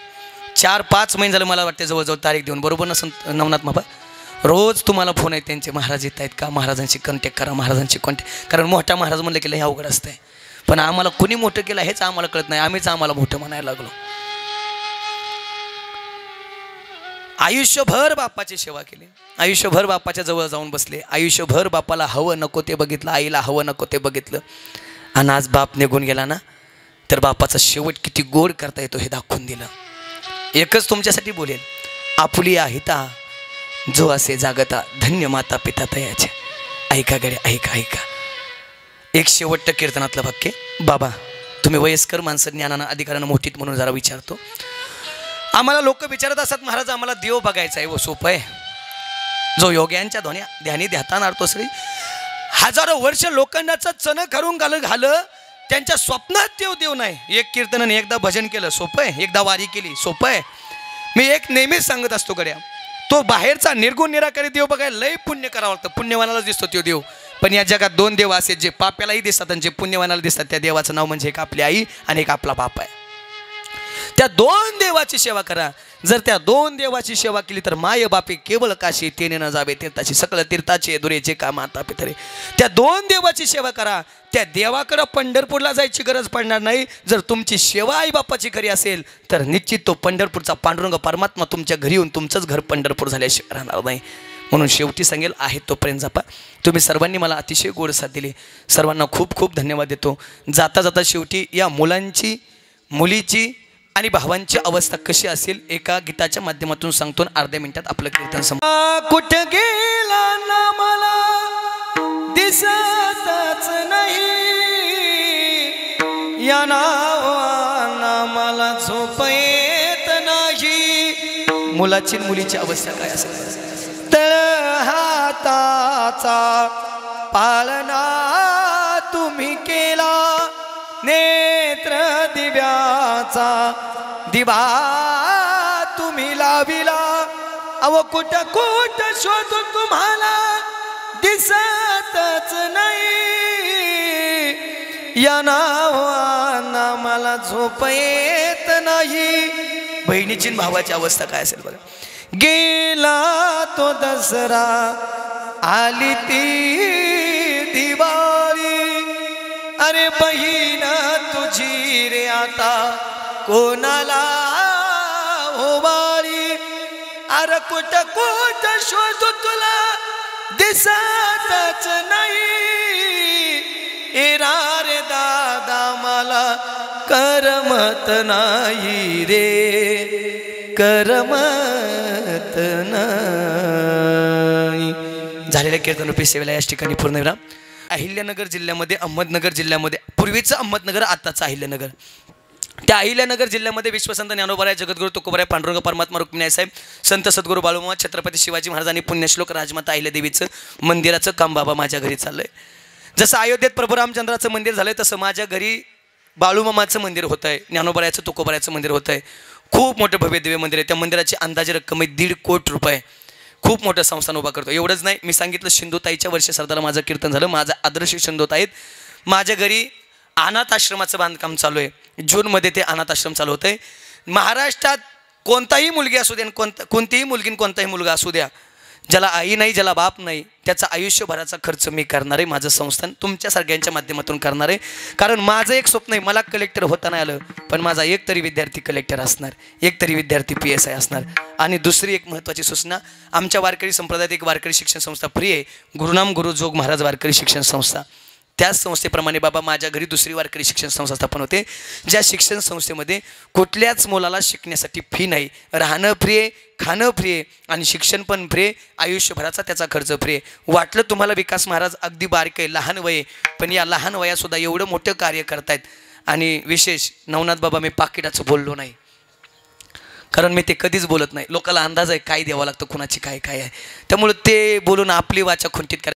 4-5 महिने झालं मला वाटते जवळजवळ तारीख देऊन, बरोबर ना नवनाथ बाबा? रोज तुम्हाला फोन आहे त्यांचे, महाराज येत आहेत का, महाराजांशी कॉन्टॅक्ट करा, महाराजांशी कॉन्टॅक्ट. कारण मोठा महाराज म्हणलं की लय अवघड असतंय. पण आम्हाला कुणी मोठं केलं हेच आम्हाला कळत नाही, आम्हीच आम्हाला मोठं म्हणायला लागलो. आयुष्यभर बापाची सेवा केली, आयुष्यभर बापाच्या जवळ जाऊन बसले, आयुष्यभर बापाला हवं नको ते बघितलं, आईला हवं नको ते बघितलं. आणि आज बाप निघून गेला ना, तर बापाचा शेवट किती गोड करता येतो हे दाखवून दिलं. एकच तुमच्यासाठी बोलेल, आपुलिया हिता जो असे जागता, धन्य माता पिता तयाचे. ऐका गड्या, ऐका ऐका. एक शेवटचं कीर्तनातलं वाक्य. बाबा तुम्ही वयस्कर माणसं, ज्ञानानं अधिकारानं मोठीत म्हणून जरा विचारतो. आम्हाला लोक विचारत असतात महाराज आम्हाला देव बघायचा आहे, व सोपं आहे. जो योग्यांच्या ध्यानी ध्याता नारतो श्री, हजारो वर्ष लोखंडाचं चण करून घालं त्यांच्या स्वप्नात देव नाही. एक कीर्तनाने एकदा भजन केलं सोपं आहे, एकदा वारी केली सोपं आहे. मी एक नेहमीच सांगत असतो गड्या, तो बाहेरचा निर्गुण निराकारी देव बघायला लय पुण्य करावं लागतं, पुण्यवानालाच दिसतो तो देव. पण या जगात 2 देव असे, जे पाप्यालाही दिसतात आणि जे पुण्यवानाला दिसतात. त्या देवाचं नाव म्हणजे एक आपली आई आणि एक आपला बाप आहे. त्या 2 देवाची सेवा करा. जर त्या 2 देवाची सेवा केली तर माय बापे केवळ काशी तेने न जावे तीर्थाची, सकल तीर्थाचे दुरेचे का माता पितरे. त्या 2 देवाची सेवा करा. त्या देवाकडं पंढरपूरला जायची गरज पडणार नाही. जर तुमची सेवा आई बापाची घरी असेल तर निश्चित तो पंढरपूरचा पांडुरंग परमात्मा तुमच्या घरी येऊन तुमचंच घर पंढरपूर झाल्याशिवाय राहणार नाही. म्हणून शेवटी सांगेल आहे तोपर्यंत जपा. तुम्ही सर्वांनी मला अतिशय गोड साथ दिली, सर्वांना खूप खूप धन्यवाद देतो. जाता जाता शेवटी या मुलांची, मुलीची आणि भावांची अवस्था कशी असेल एका गीताच्या माध्यमातून सांगतो. अर्ध्या मिनिटात आपलं कीर्तन संपलं. कुठं गेला ना मला दिसतच नाही, या नावाना मला झोप येत नाही. मुलाची मुलीची अवस्था काय असेल. तळ हाताचा पाळणा तुम्ही केला, नेत्र दिव्याचा दिवा तुम्ही लाविला. अव कुठ कुठ शोधू तुम्हाला दिसतच नाही. या नावाना मला झोप येत नाही. बहिणीची भावाची अवस्था काय असेल बरं. गेला तो दसरा आली ती दिवाळी, अरे बहीण तुझी रे आता कोणाला ओवाळी. अरे कुठ कुठ शोधू तुला दिसतच नाही. एरा रे दादा मला करमत नाही रे, करमत नाही. झालेल्या कीर्तन रूपी सेवेला याच ठिकाणी पूर्ण विराम. अहिल्यानगर जिल्ह्यामध्ये, अहमदनगर जिल्ह्यामध्ये, पूर्वीचं अहमदनगर आताचं अहिल्यानगर, त्या अहिल्यानगर जिल्ह्यामध्ये विश्वसंत ज्ञानोबा जगद्गुरु तुकोबराय पांडुरंग परमात्मा रुक्मिणी साहेब, संत सद्गुरू बाळूमामा, छत्रपती शिवाजी महाराज आणि पुण्यश्लोक राजमाता अहिल्यादेवीचं मंदिराचं काम बाबा माझ्या घरी चाललंय. जसं अयोध्येत प्रभू रामचंद्राचं मंदिर झालंय तसं माझ्या घरी बाळूमामाचं मंदिर होत आहे, ज्ञानोबरायचं तुकोबरायचं मंदिर होत आहे. खूप मोठं भव्य दिव्य मंदिर आहे. त्या मंदिराची अंदाजे रक्कम आहे 1.5 कोटी रुपये. खूप मोठं संस्थान उभा करतो. एवढंच नाही, मी सांगितलं सिंधुताईच्या वर्ष सरदारला माझं कीर्तन झालं. माझा आदर्श सिंधुताईत माझ्या घरी अनाथ आश्रमाचं बांधकाम चालू आहे. जूनमध्ये ते अनाथ आश्रम चालू होतं आहे. महाराष्ट्रात कोणताही मुलगी असू द्या, कोणतीही मुलगी कोणताही मुलगा असू द्या, ज्याला आई नाही, ज्याला बाप नाही, त्याचा आयुष्यभराचा खर्च मी करणार आहे. माझं संस्थान तुमच्या सगळ्यांच्या माध्यमातून करणार आहे. कारण माझं एक स्वप्न आहे, मला कलेक्टर होता नाही आलं, पण माझा एक तरी विद्यार्थी कलेक्टर असणार, एक तरी विद्यार्थी PSI असणार. आणि दुसरी एक महत्त्वाची सूचना, आमच्या वारकरी संप्रदायात एक वारकरी शिक्षण संस्था फ्री आहे, गुरुनाम गुरु जोग महाराज वारकरी शिक्षण संस्था. त्याच संस्थेप्रमाणे बाबा माझ्या घरी दुसरी वारकरी शिक्षण संस्था स्थापन होते, ज्या शिक्षण संस्थेमध्ये कुठल्याच मुलाला शिकण्यासाठी फी नाही, राहणं फ्री आहे, खाणं फ्री आहे आणि शिक्षण पण फ्री आहे, आयुष्यभराचा त्याचा खर्च फ्री आहे. वाटलं तुम्हाला विकास महाराज अगदी बारीक आहे, लहान वय आहे, पण या लहान वयासुद्धा एवढं मोठं कार्य करतायत. आणि विशेष नवनाथ बाबा, मी पाकिटाचं बोललो नाही, कारण मी ते कधीच बोलत नाही. लोकांना अंदाज आहे काय द्यावं लागतं, कुणाची काय काय आहे, त्यामुळे ते बोलून आपली वाचा खुंटीत